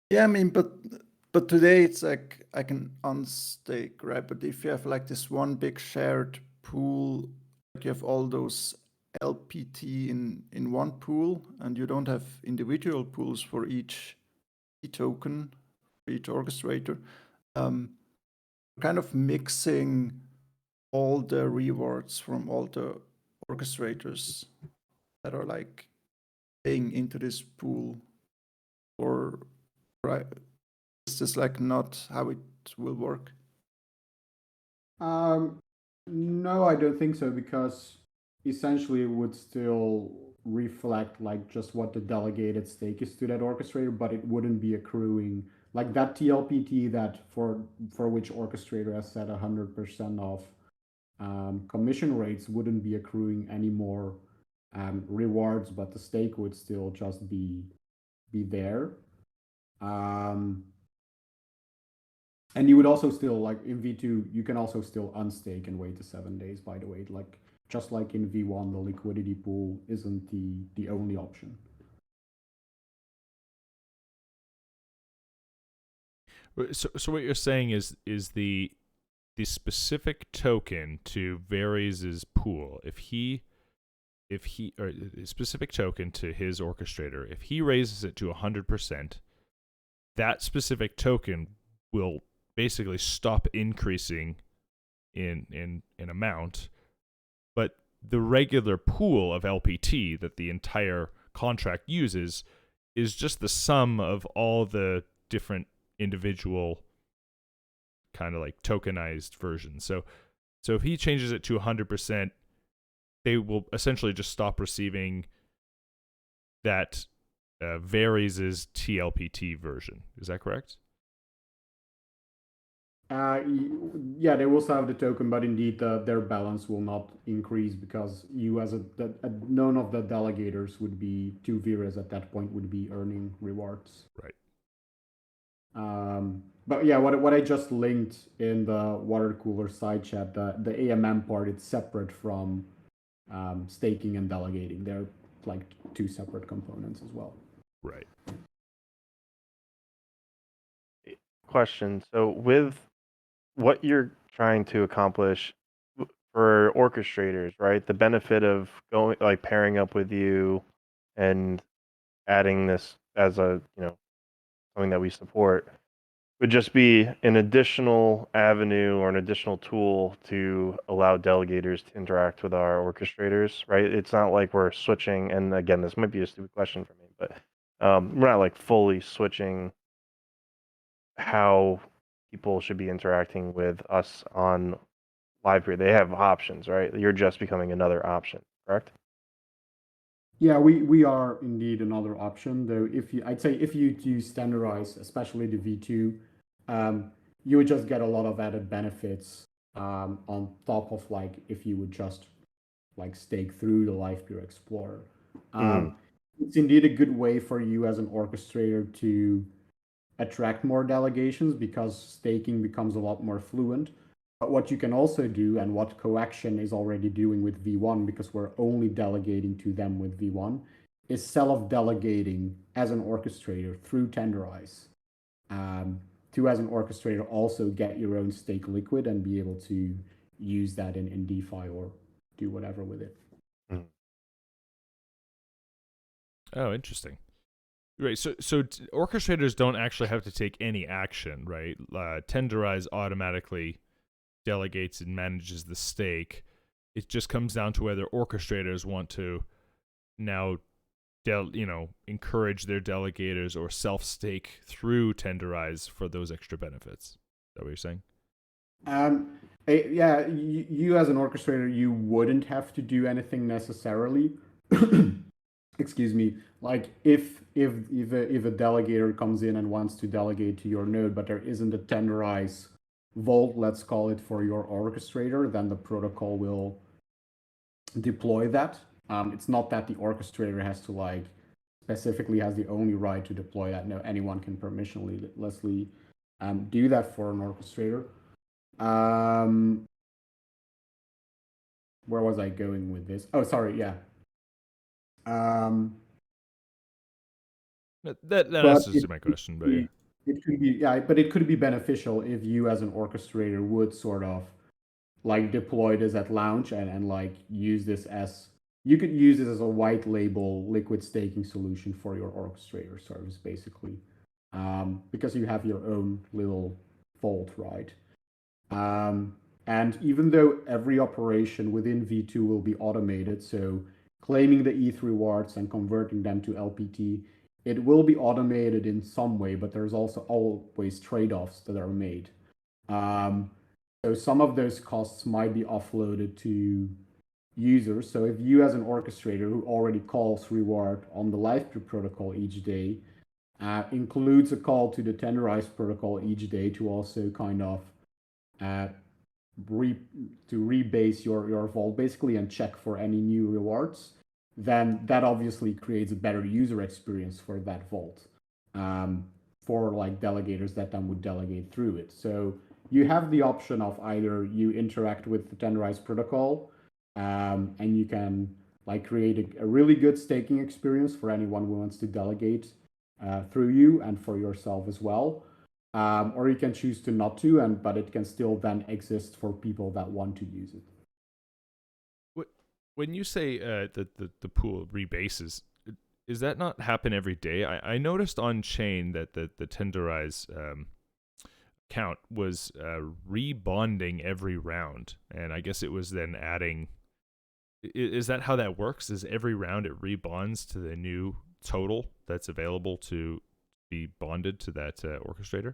Yeah, I mean, but today it's like I can unstake, right? But if you have like this one big shared pool, like you have all those LPT in one pool, and you don't have individual pools for each token, for each orchestrator, kind of mixing all the rewards from all the orchestrators that are like paying into this pool, or right? Is this like not how it will work? No, I don't think so, because essentially it would still reflect like just what the delegated stake is to that orchestrator, but it wouldn't be accruing like that TLPT that for which orchestrator has set 100% of commission rates wouldn't be accruing any more rewards, but the stake would still just be there. And you would also still, like in V2, you can also still unstake and wait the 7 days, by the way. Like just like in V1, the liquidity pool isn't the only option. So what you're saying is the specific token to Varys' pool, if he or a specific token to his orchestrator, if he raises it to 100%, that specific token will basically stop increasing in amount, but the regular pool of LPT that the entire contract uses is just the sum of all the different individual kind of like tokenized versions. So if he changes it to 100%, they will essentially just stop receiving that Varys' TLPT version. Is that correct? Yeah, they will still have the token, but indeed their balance will not increase, because you as none of the delegators would be, to Virus at that point, would be earning rewards. Right. But yeah, what I just linked in the water cooler side chat, the AMM part, it's separate from staking and delegating. They're like two separate components as well. Right. Question. So with what you're trying to accomplish for orchestrators, right? The benefit of going like pairing up with you and adding this as a, something that we support would just be an additional avenue or an additional tool to allow delegators to interact with our orchestrators, right? It's not like we're switching, and again, this might be a stupid question for me, but we're not like fully switching how people should be interacting with us on Livepeer. They have options, right? You're just becoming another option, correct? Yeah, we are indeed another option, though. I'd say if you do standardize, especially the V2, you would just get a lot of added benefits on top of like if you would just like stake through the Livepeer Explorer. It's indeed a good way for you as an orchestrator to attract more delegations, because staking becomes a lot more fluent. But what you can also do, and what Coaction is already doing with V1, because we're only delegating to them with V1, is self-delegating as an orchestrator through Tenderize. To, as an orchestrator, also get your own stake liquid and be able to use that in DeFi or do whatever with it. Oh, interesting. Right. So orchestrators don't actually have to take any action, right? Tenderize automatically delegates and manages the stake. It just comes down to whether orchestrators want to now encourage their delegators or self-stake through Tenderize for those extra benefits. Is that what you're saying? Yeah, you as an orchestrator, you wouldn't have to do anything necessarily. Excuse me. Like if a delegator comes in and wants to delegate to your node, but there isn't a Tenderize vault, let's call it, for your orchestrator, then the protocol will deploy that. It's not that the orchestrator has to like specifically has the only right to deploy that. No, anyone can permissionlessly do that for an orchestrator. Where was I going with this? Oh, sorry, yeah. That answers my question, but yeah. It could be, yeah, but it could be beneficial if you as an orchestrator would sort of like deploy this at launch and like use this as, you could use this as a white label liquid staking solution for your orchestrator service, basically, because you have your own little vault, right? And even though every operation within V2 will be automated, so claiming the ETH rewards and converting them to LPT, it will be automated in some way, but there's also always trade-offs that are made. So some of those costs might be offloaded to users. So if you as an orchestrator who already calls reward on the Livepeer protocol each day, includes a call to the tenderized protocol each day to also kind of rebase your vault basically and check for any new rewards, then that obviously creates a better user experience for that vault, for like delegators that then would delegate through it. So you have the option of either you interact with the tenderized protocol, and you can like create a really good staking experience for anyone who wants to delegate through you and for yourself as well. Or you can choose to not to, but it can still then exist for people that want to use it. When you say that the pool rebases, does that not happen every day? I noticed on chain that the tenderize count was rebonding every round, and I guess it was then adding. Is that how that works? Is every round it rebonds to the new total that's available to be bonded to that orchestrator?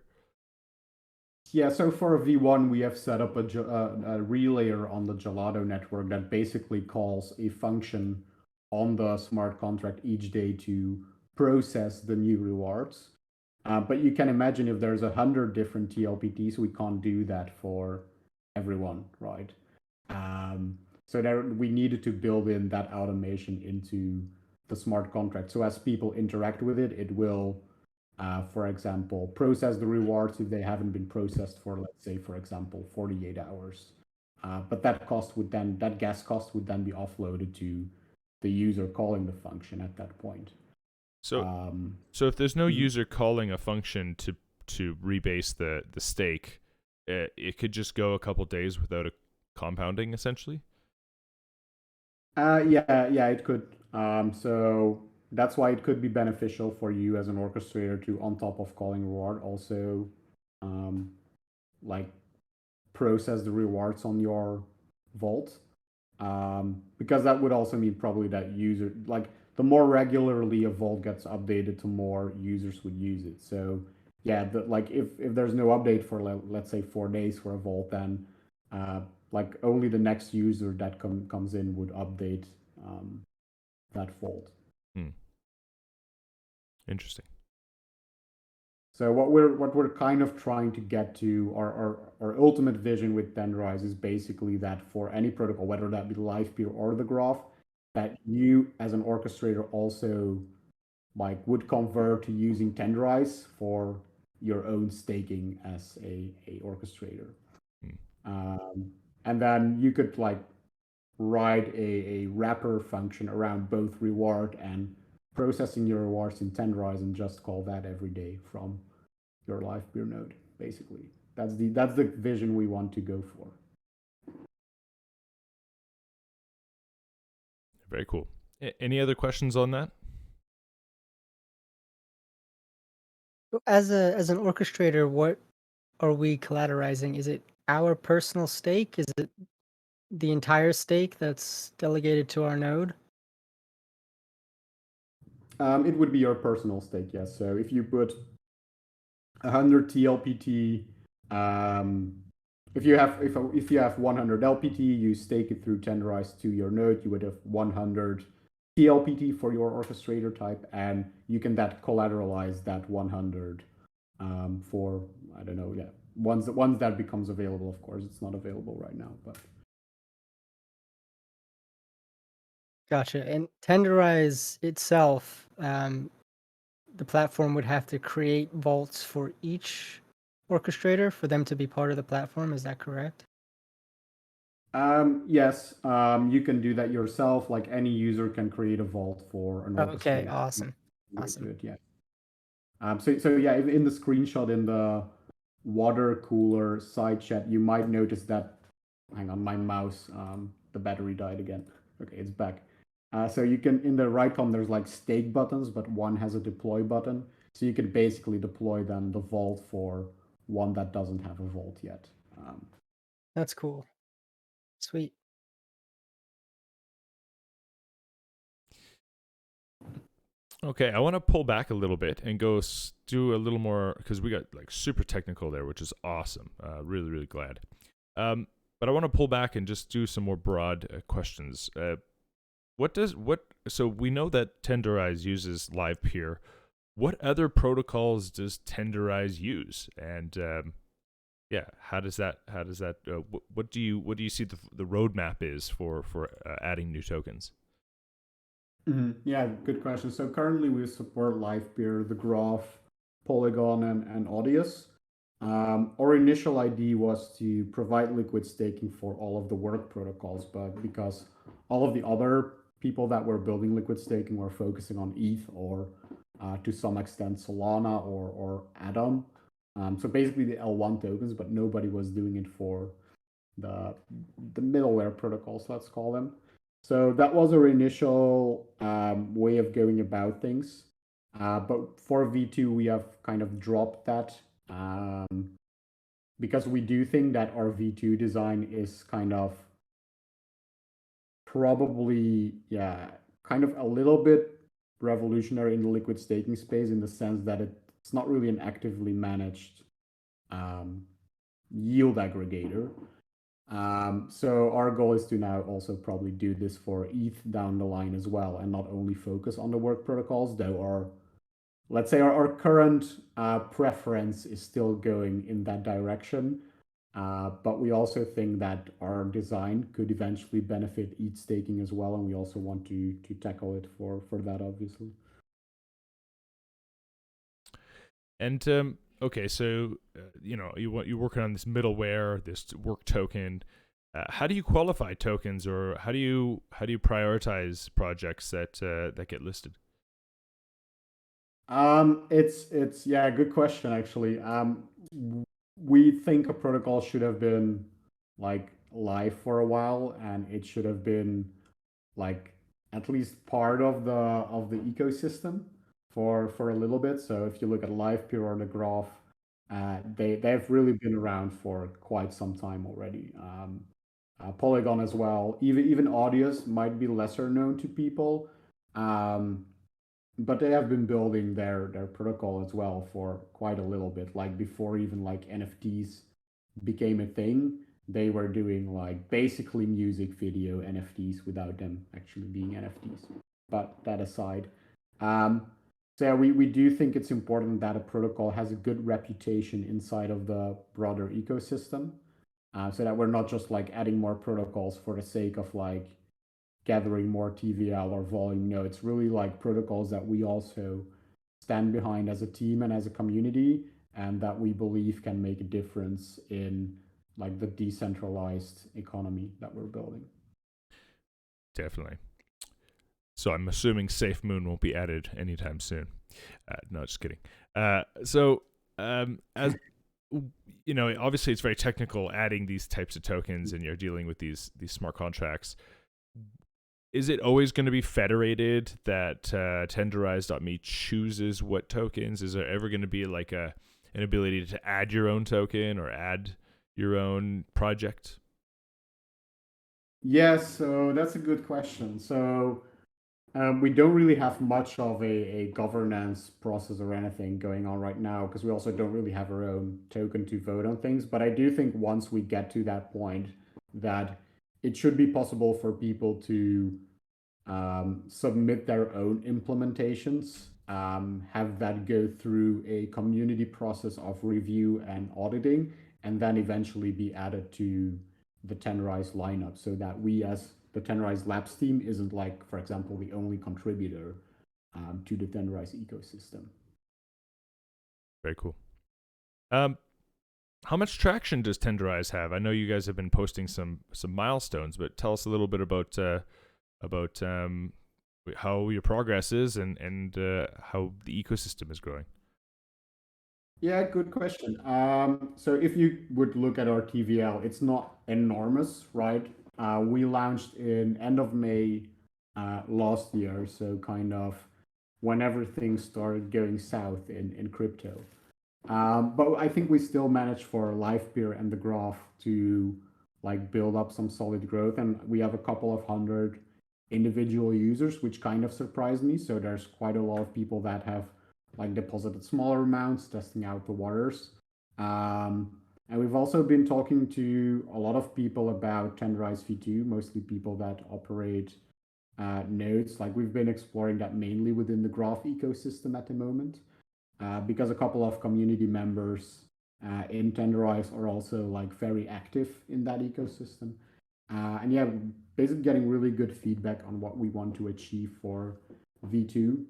Yeah, so for a V1, we have set up a relayer on the Gelato network that basically calls a function on the smart contract each day to process the new rewards. But you can imagine if there's 100 different TLPTs, we can't do that for everyone, right? So there, we needed to build in that automation into the smart contract. So as people interact with it, it will, for example, process the rewards if they haven't been processed for, let's say, for example, 48 hours. But that cost would then, that gas cost would then be offloaded to the user calling the function at that point. So, so if there's no user calling a function to rebase the stake, it could just go a couple days without a compounding, essentially. Yeah, it could. So that's why it could be beneficial for you as an orchestrator to, on top of calling reward, also like process the rewards on your vault. Because that would also mean probably that user, like the more regularly a vault gets updated, the more users would use it. So yeah, like if there's no update for let's say 4 days for a vault, then like only the next user that comes in would update that vault. Interesting. So what we're kind of trying to get to, our ultimate vision with Tenderize is basically that for any protocol, whether that be Livepeer or the Graph, that you as an orchestrator also like would convert to using Tenderize for your own staking as a orchestrator. And then you could like write a wrapper function around both reward and processing your rewards in Tenderize and just call that every day from your Livepeer node. Basically, that's the vision we want to go for. Very cool. Any other questions on that? As an orchestrator, what are we collateralizing? Is it our personal stake? Is it the entire stake that's delegated to our node? It would be your personal stake, yes. So if you put 100 TLPT, if you have 100 LPT, you stake it through Tenderize to your node, you would have 100 TLPT for your orchestrator type, and you can that collateralize that 100 for, I don't know, yeah, once that becomes available. Of course, it's not available right now, but Gotcha. And Tenderize itself, the platform would have to create vaults for each orchestrator for them to be part of the platform. Is that correct? Yes, you can do that yourself. Like any user can create a vault for an orchestrator. Okay, awesome. Awesome. Yeah. So yeah, in the screenshot in the water cooler side chat, you might notice that, hang on, my mouse, the battery died again. Okay, it's back. So you can, in the right column, there's like stake buttons, but one has a deploy button. So you can basically deploy then the vault for one that doesn't have a vault yet. That's cool. Sweet. Okay, I want to pull back a little bit and go do a little more, because we got like super technical there, which is awesome. Really, really glad. But I want to pull back and just do some more broad questions. So we know that Tenderize uses Livepeer. What other protocols does Tenderize use? And yeah, how does that what do you see the roadmap is for adding new tokens? Yeah, good question. So currently we support Livepeer, the Graph, Polygon, and Audius. Our initial idea was to provide liquid staking for all of the work protocols, but because all of the other people that were building liquid staking were focusing on ETH or to some extent Solana or Atom. So basically the L1 tokens, but nobody was doing it for the middleware protocols, let's call them. So that was our initial way of going about things. But for V2, we have kind of dropped that because we do think that our V2 design is kind of probably, yeah, kind of a little bit revolutionary in the liquid staking space in the sense that it's not really an actively managed yield aggregator. So our goal is to now also probably do this for ETH down the line as well, and not only focus on the work protocols, though let's say our current preference is still going in that direction. But we also think that our design could eventually benefit ETH staking as well, and we also want to tackle it for that, obviously. And okay, so you're working on this middleware, this work token. How do you qualify tokens, or how do you prioritize projects that get listed? It's yeah, good question actually. We think a protocol should have been like live for a while, and it should have been like at least part of the ecosystem for a little bit. So if you look at Livepeer or the Graph, they've really been around for quite some time already. Polygon as well. Even Audius might be lesser known to people, but they have been building their protocol as well for quite a little bit. Like before even like NFTs became a thing, they were doing like basically music video NFTs without them actually being NFTs. But that aside, so we do think it's important that a protocol has a good reputation inside of the broader ecosystem, so that we're not just like adding more protocols for the sake of like gathering more TVL or volume. No, it's really like protocols that we also stand behind as a team and as a community, and that we believe can make a difference in like the decentralized economy that we're building. Definitely. So I'm assuming Safe Moon won't be added anytime soon. No, just kidding. So as you know, obviously it's very technical adding these types of tokens, and you're dealing with these smart contracts. Is it always going to be federated that Tenderize.me chooses what tokens? Is there ever going to be like an ability to add your own token or add your own project? Yes, so that's a good question. So we don't really have much of a governance process or anything going on right now, because we also don't really have our own token to vote on things. But I do think once we get to that point, that it should be possible for people to submit their own implementations, have that go through a community process of review and auditing, and then eventually be added to the Tenderize lineup, so that we as the Tenderrise Labs team isn't like, for example, the only contributor to the Tenderrise ecosystem. Very cool. How much traction does Tenderize have? I know you guys have been posting some milestones, but tell us a little bit about how your progress is and how the ecosystem is growing. Yeah, good question. So if you would look at our TVL, it's not enormous, right? We launched in end of May last year, so kind of whenever things started going south in crypto. But I think we still managed for Livepeer and the Graph to like build up some solid growth, and we have a couple of hundred individual users, which kind of surprised me. So there's quite a lot of people that have like deposited smaller amounts, testing out the waters. And we've also been talking to a lot of people about Tenderize V2, mostly people that operate nodes. Like we've been exploring that mainly within the Graph ecosystem at the moment, because a couple of community members in Tenderize are also like very active in that ecosystem. And yeah, basically getting really good feedback on what we want to achieve for V2.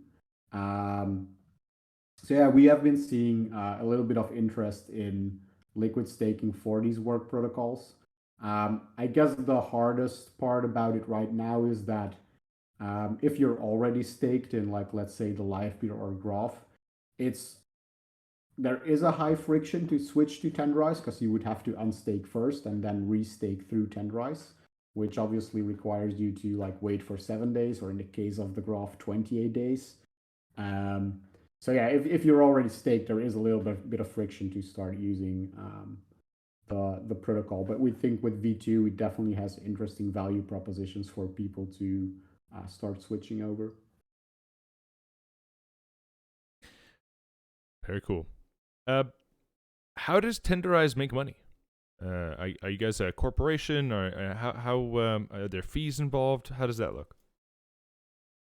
So yeah, we have been seeing a little bit of interest in liquid staking for these work protocols. I guess the hardest part about it right now is that if you're already staked in, like, let's say the Livepeer or Graph, there is a high friction to switch to Tenderize because you would have to unstake first and then restake through Tenderize, which obviously requires you to like wait for 7 days, or in the case of the Graph, 28 days. So yeah, if you're already staked, there is a little bit of friction to start using the protocol. But we think with V2, it definitely has interesting value propositions for people to start switching over. Very cool. How does Tenderize make money? Are you guys a corporation, or how are there fees involved? How does that look?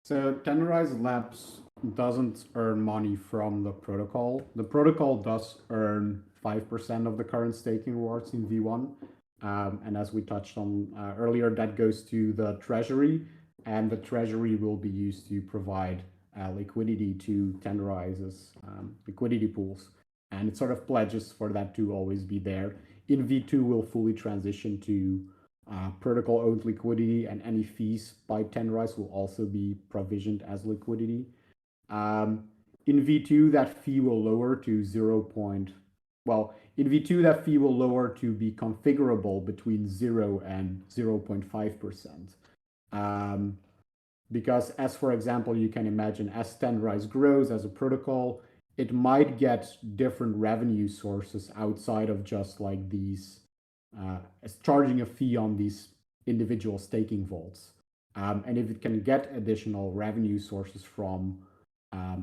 So Tenderize Labs doesn't earn money from the protocol. The protocol does earn 5% of the current staking rewards in V1. And as we touched on earlier, that goes to the treasury, and the treasury will be used to provide liquidity to Tenderize's liquidity pools. And it sort of pledges for that to always be there. In V2, we'll fully transition to protocol-owned liquidity, and any fees by Tenderize will also be provisioned as liquidity. In V2, that fee will lower to in V2, that fee will lower to be configurable between 0 and 0.5%. Because as, for example, you can imagine as Tenderize grows as a protocol, it might get different revenue sources outside of just like these, charging a fee on these individual staking vaults. And if it can get additional revenue sources from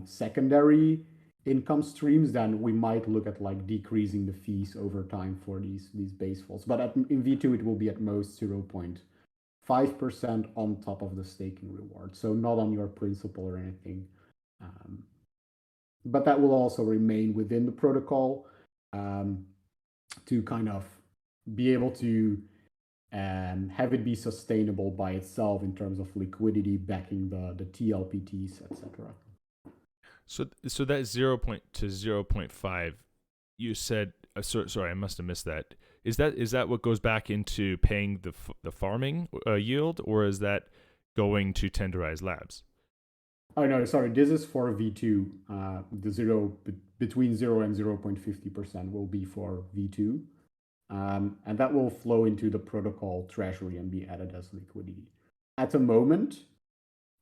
secondary income streams, then we might look at like decreasing the fees over time for these base vaults. But in V2, it will be at most 0.5% on top of the staking reward, so not on your principal or anything. But that will also remain within the protocol to kind of be able to have it be sustainable by itself in terms of liquidity backing the TLPTs, etc. So that 0 to 0.5, you said. Sorry, I must have missed that. Is that what goes back into paying the farming yield, or is that going to Tenderize Labs? Oh no, sorry. This is for V2. The between 0 and 0.50% will be for V2, and that will flow into the protocol treasury and be added as liquidity. At the moment,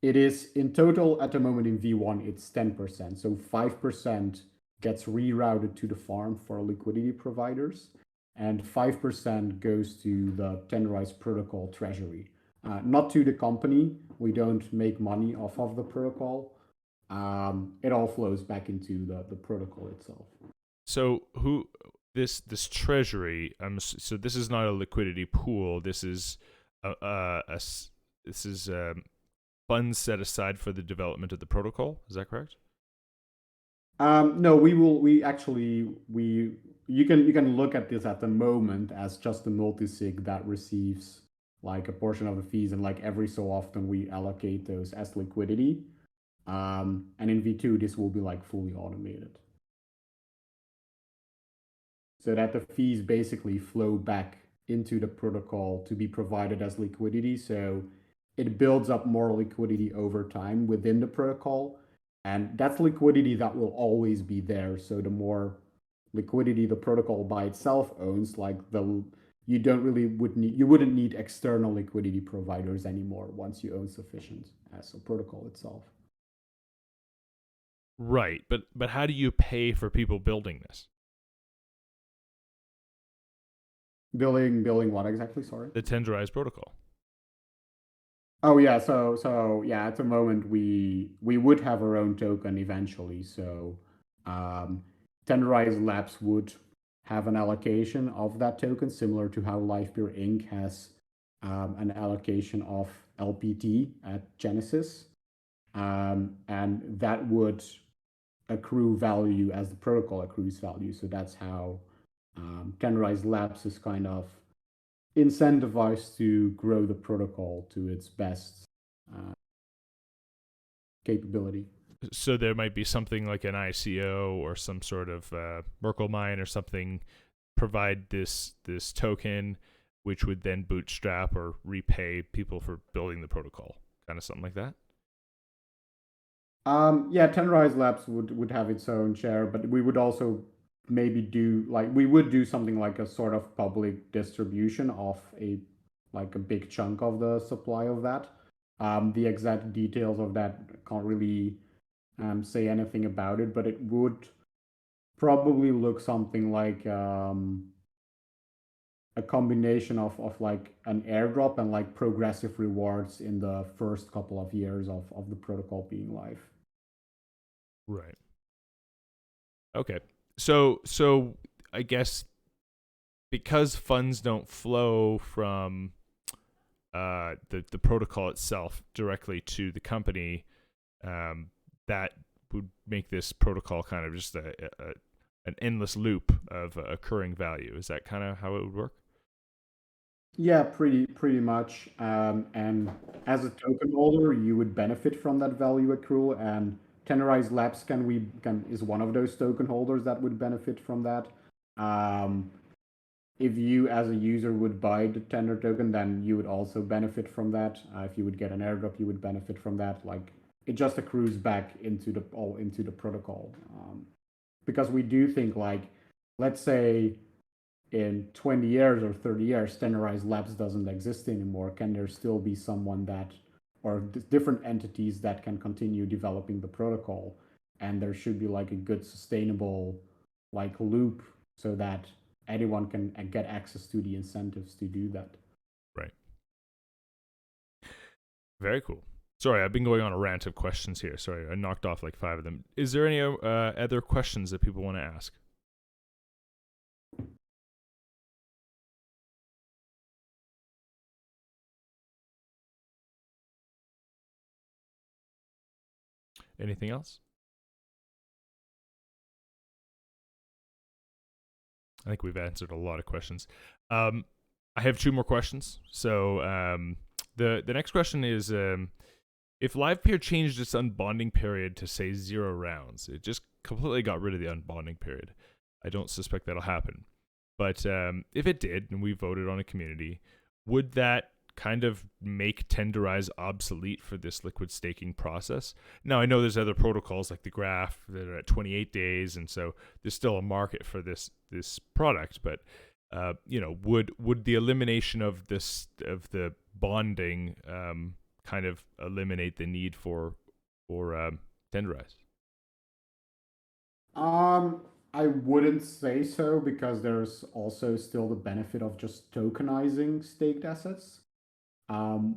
it is in total. At the moment in V1, it's 10%. So 5% gets rerouted to the farm for liquidity providers, and 5% goes to the Tenderize protocol treasury. Not to the company. We don't make money off of the protocol. It all flows back into the protocol itself. So this treasury? So this is not a liquidity pool. This is funds set aside for the development of the protocol. Is that correct? No, you can look at this at the moment as just a multisig that receives like a portion of the fees, and like every so often we allocate those as liquidity. And in V2, this will be like fully automated. So that the fees basically flow back into the protocol to be provided as liquidity. So it builds up more liquidity over time within the protocol. And that's liquidity that will always be there. So the more liquidity the protocol by itself owns, like you wouldn't need external liquidity providers anymore once you own sufficient as a protocol itself. Right, but how do you pay for people building this? Building what exactly? Sorry. The tenderized protocol. Oh yeah, so yeah, at the moment we would have our own token eventually. So Tenderized Labs would have an allocation of that token, similar to how Livepeer Inc. has an allocation of LPT at Genesis, and that would accrue value as the protocol accrues value. So that's how Tenderized Labs is kind of incentivized to grow the protocol to its best capability. So there might be something like an ICO or some sort of Merkle mine or something provide this token, which would then bootstrap or repay people for building the protocol, kind of something like that. Yeah, Tenderized Labs would have its own share, but we would also maybe we would do something like a sort of public distribution of a big chunk of the supply of that. The exact details of that can't really say anything about it, but it would probably look something like a combination of like an airdrop and like progressive rewards in the first couple of years of the protocol being live. Right. Okay. So I guess because funds don't flow from the protocol itself directly to the company, that would make this protocol kind of just an endless loop of occurring value. Is that kind of how it would work? Yeah, pretty much. And as a token holder, you would benefit from that value accrual, and Tenderized Labs is one of those token holders that would benefit from that. If you as a user would buy the Tender token, then you would also benefit from that. If you would get an airdrop, you would benefit from that. Like it just accrues back into the protocol. Because we do think like, let's say in 20 years or 30 years, Tenderized Labs doesn't exist anymore. Can there still be someone that, or different entities that can continue developing the protocol? And there should be like a good sustainable like loop so that anyone can get access to the incentives to do that. Right. Very cool. Sorry, I've been going on a rant of questions here. Sorry, I knocked off like 5 of them. Is there any other questions that people want to ask? Anything else? I think we've answered a lot of questions. I have 2 more questions. So the next question is, if Livepeer changed its unbonding period to say 0 rounds, it just completely got rid of the unbonding period. I don't suspect that'll happen. But if it did, and we voted on a community, would that kind of make Tenderize obsolete for this liquid staking process? Now, I know there's other protocols like the Graph that are at 28 days, and so there's still a market for this product. But would the elimination of the bonding kind of eliminate the need for Tenderize? I wouldn't say so, because there's also still the benefit of just tokenizing staked assets,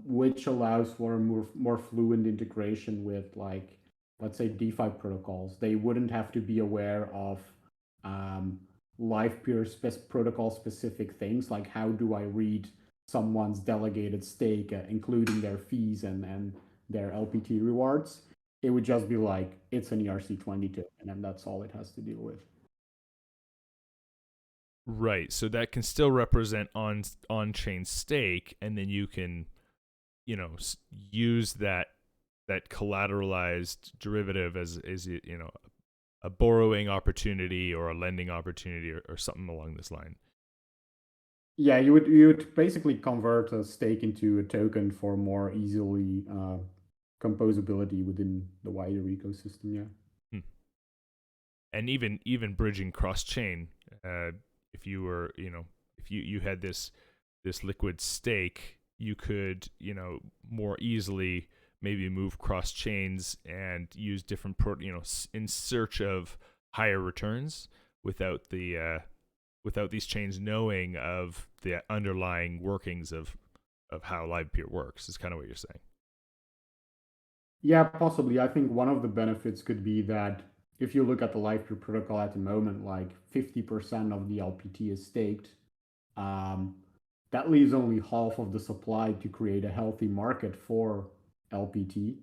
which allows for a more fluent integration with, like, let's say DeFi protocols. They wouldn't have to be aware of Livepeer protocol specific things, like how do I read someone's delegated stake, including their fees and their LPT rewards. It would just be like, it's an ERC20 token, and that's all it has to deal with. Right. So that can still represent on-chain stake, and then you can, use that collateralized derivative as a borrowing opportunity or a lending opportunity or something along this line. Yeah, you would basically convert a stake into a token for more easily composability within the wider ecosystem. Yeah. And even bridging cross chain, if you were if you had this liquid stake, you could more easily maybe move cross chains and use different in search of higher returns without these chains knowing of the underlying workings of how Livepeer works. Is kind of what you're saying. Yeah, possibly. I think one of the benefits could be that if you look at the Livepeer protocol at the moment, like 50% of the LPT is staked. That leaves only half of the supply to create a healthy market for LPT.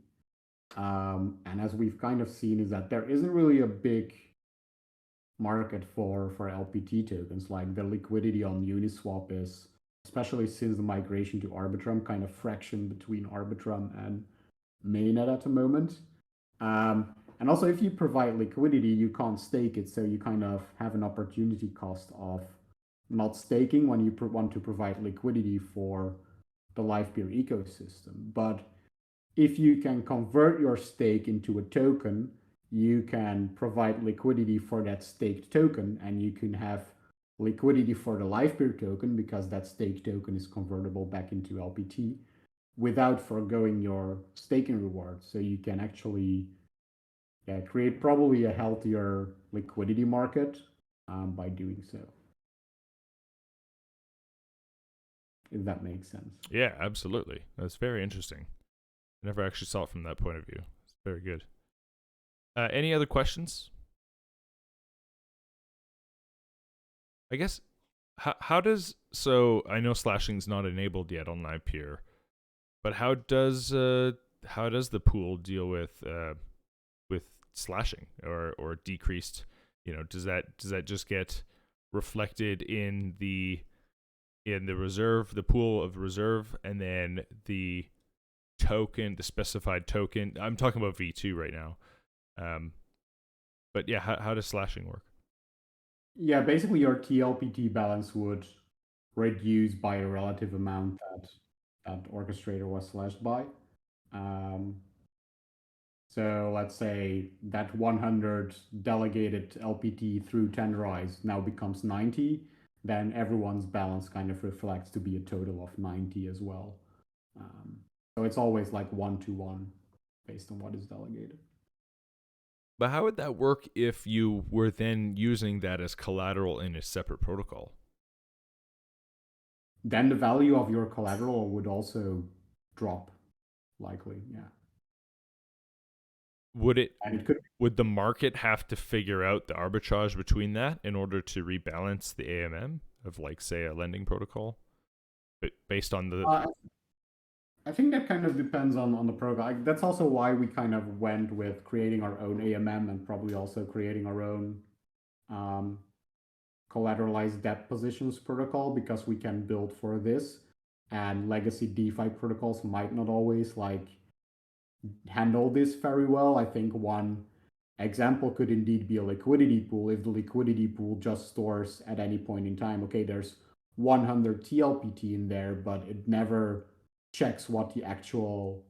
And as we've kind of seen, is that there isn't really a big market for LPT tokens. Like the liquidity on Uniswap is, especially since the migration to Arbitrum, kind of fraction between Arbitrum and mainnet at the moment. And also, if you provide liquidity, you can't stake it, so you kind of have an opportunity cost of not staking when you want to provide liquidity for the Livepeer ecosystem. But if you can convert your stake into a token, you can provide liquidity for that staked token, and you can have liquidity for the Livepeer token because that staked token is convertible back into LPT without foregoing your staking rewards. So you can actually create probably a healthier liquidity market by doing so. If that makes sense. Yeah, absolutely. That's very interesting. I never actually saw it from that point of view. It's very good. Any other questions? I guess, how does, so I know slashing's not enabled yet on Livepeer, but how does the pool deal with slashing or decreased? Does that just get reflected in the reserve, the pool of reserve, and then the token, the specified token? I'm talking about V2 right now. But yeah, how does slashing work? Yeah, basically your TLPT balance would reduce by a relative amount that Orchestrator was slashed by. So let's say that 100 delegated LPT through tenderize now becomes 90, then everyone's balance kind of reflects to be a total of 90 as well. So it's always like 1-to-1 based on what is delegated. But how would that work if you were then using that as collateral in a separate protocol? Then the value of your collateral would also drop, likely, yeah. Would the market have to figure out the arbitrage between that in order to rebalance the AMM of, like, say, a lending protocol? But based on the... I think that kind of depends on the protocol. That's also why we kind of went with creating our own AMM and probably also creating our own collateralized debt positions protocol, because we can build for this, and legacy DeFi protocols might not always like handle this very well. I think one example could indeed be a liquidity pool. If the liquidity pool just stores at any point in time, okay, there's 100 TLPT in there, but it never checks what the actual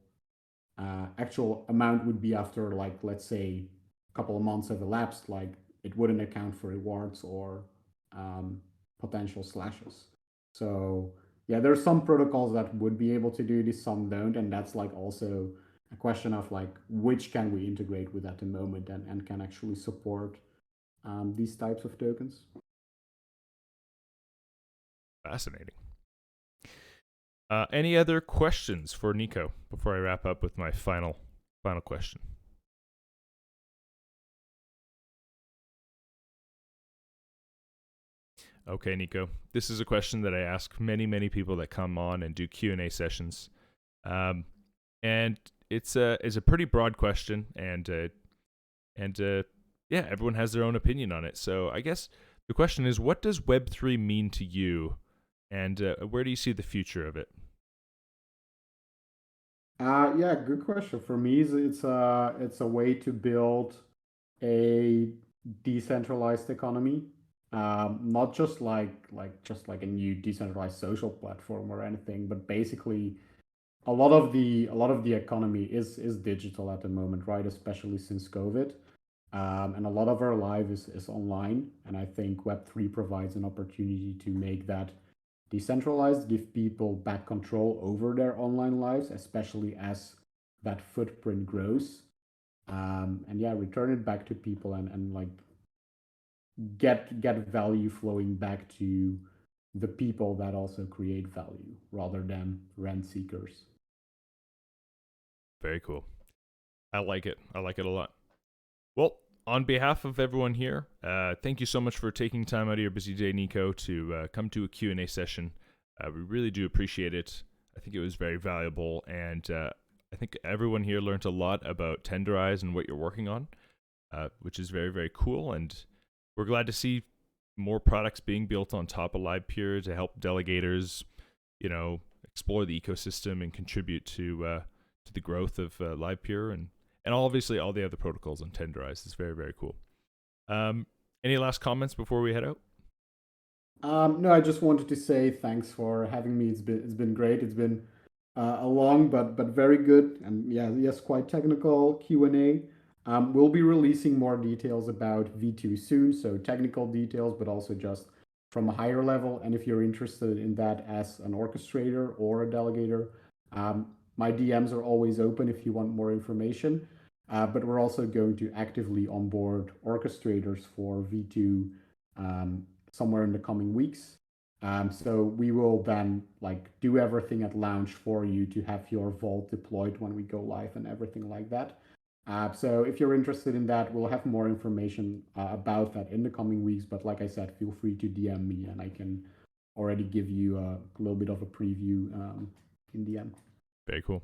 amount would be after, like, let's say a couple of months have elapsed. Like, it wouldn't account for rewards or potential slashes. So yeah, there's some protocols that would be able to do this, some don't, and that's like also a question of like which can we integrate with at the moment and can actually support these types of tokens. Fascinating. Any other questions for Nico before I wrap up with my final question? Okay, Nico. This is a question that I ask many people that come on and do Q&A sessions, and it's a pretty broad question, and yeah, everyone has their own opinion on it. So I guess the question is, what does Web3 mean to you, and where do you see the future of it? Yeah, good question. For me, it's a way to build a decentralized economy, not just like a new decentralized social platform or anything, but basically a lot of the economy is digital at the moment, right? Especially since COVID, and a lot of our life is online. And I think Web3 provides an opportunity to make that decentralized, give people back control over their online lives, especially as that footprint grows. And yeah, return it back to people and like get value flowing back to the people that also create value rather than rent seekers. Very cool. I like it. I like it a lot. Well, on behalf of everyone here, thank you so much for taking time out of your busy day, Nico, to come to a Q&A session. We really do appreciate it. I think it was very valuable, and I think everyone here learned a lot about Tenderize and what you're working on, which is very, very cool. And we're glad to see more products being built on top of Livepeer to help delegators, explore the ecosystem and contribute to the growth of Livepeer and obviously all the other protocols on Tenderize. Is very, very cool. Any last comments before we head out? No, I just wanted to say thanks for having me. It's been great. It's been a long but very good and yes, quite technical Q&A. We'll be releasing more details about V2 soon, so technical details, but also just from a higher level. And if you're interested in that as an orchestrator or a delegator, my DMs are always open if you want more information. But we're also going to actively onboard orchestrators for V2 somewhere in the coming weeks. So we will then do everything at launch for you to have your vault deployed when we go live and everything like that. So if you're interested in that, we'll have more information about that in the coming weeks. But like I said, feel free to DM me and I can already give you a little bit of a preview in DM. Very cool.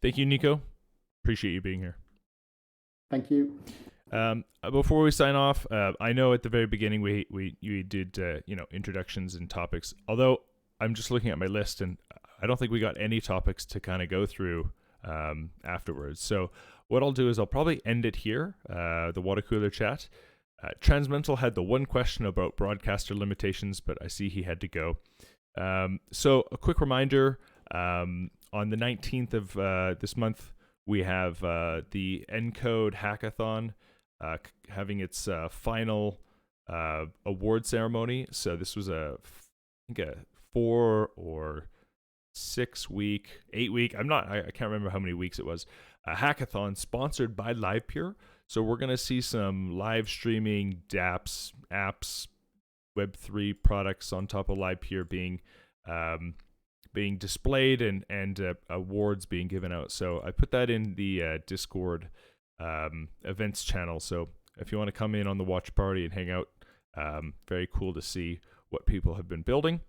Thank you, Nico. Appreciate you being here. Thank you. Before we sign off, I know at the very beginning we did introductions and topics. Although I'm just looking at my list and I don't think we got any topics to kind of go through afterwards. So what I'll do is I'll probably end it here. The water cooler chat. Transmental had the one question about broadcaster limitations, but I see he had to go. So a quick reminder: on the 19th of this month, we have the NicoV hackathon having its final award ceremony. So this was I think a 4 or 6 week, 8 week. I can't remember how many weeks it was. A hackathon sponsored by Livepeer. So we're gonna see some live streaming dApps, apps, Web3 products on top of Livepeer being displayed and awards being given out. So I put that in the Discord events channel. So if you want to come in on the watch party and hang out, very cool to see what people have been building.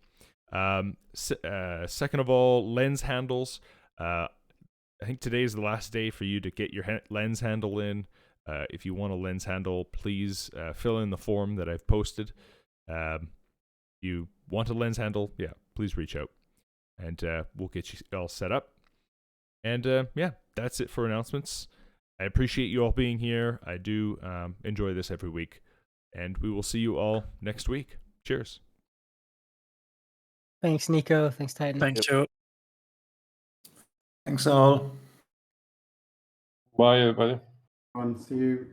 Second of all, lens handles. I think today is the last day for you to get your lens handle in. If you want a lens handle, please fill in the form that I've posted. You want a lens handle? Yeah, please reach out. And we'll get you all set up. And that's it for announcements. I appreciate you all being here. I do enjoy this every week. And we will see you all next week. Cheers. Thanks, Nico. Thanks, Titan. Thank you. Thanks all. Bye, everybody. See you.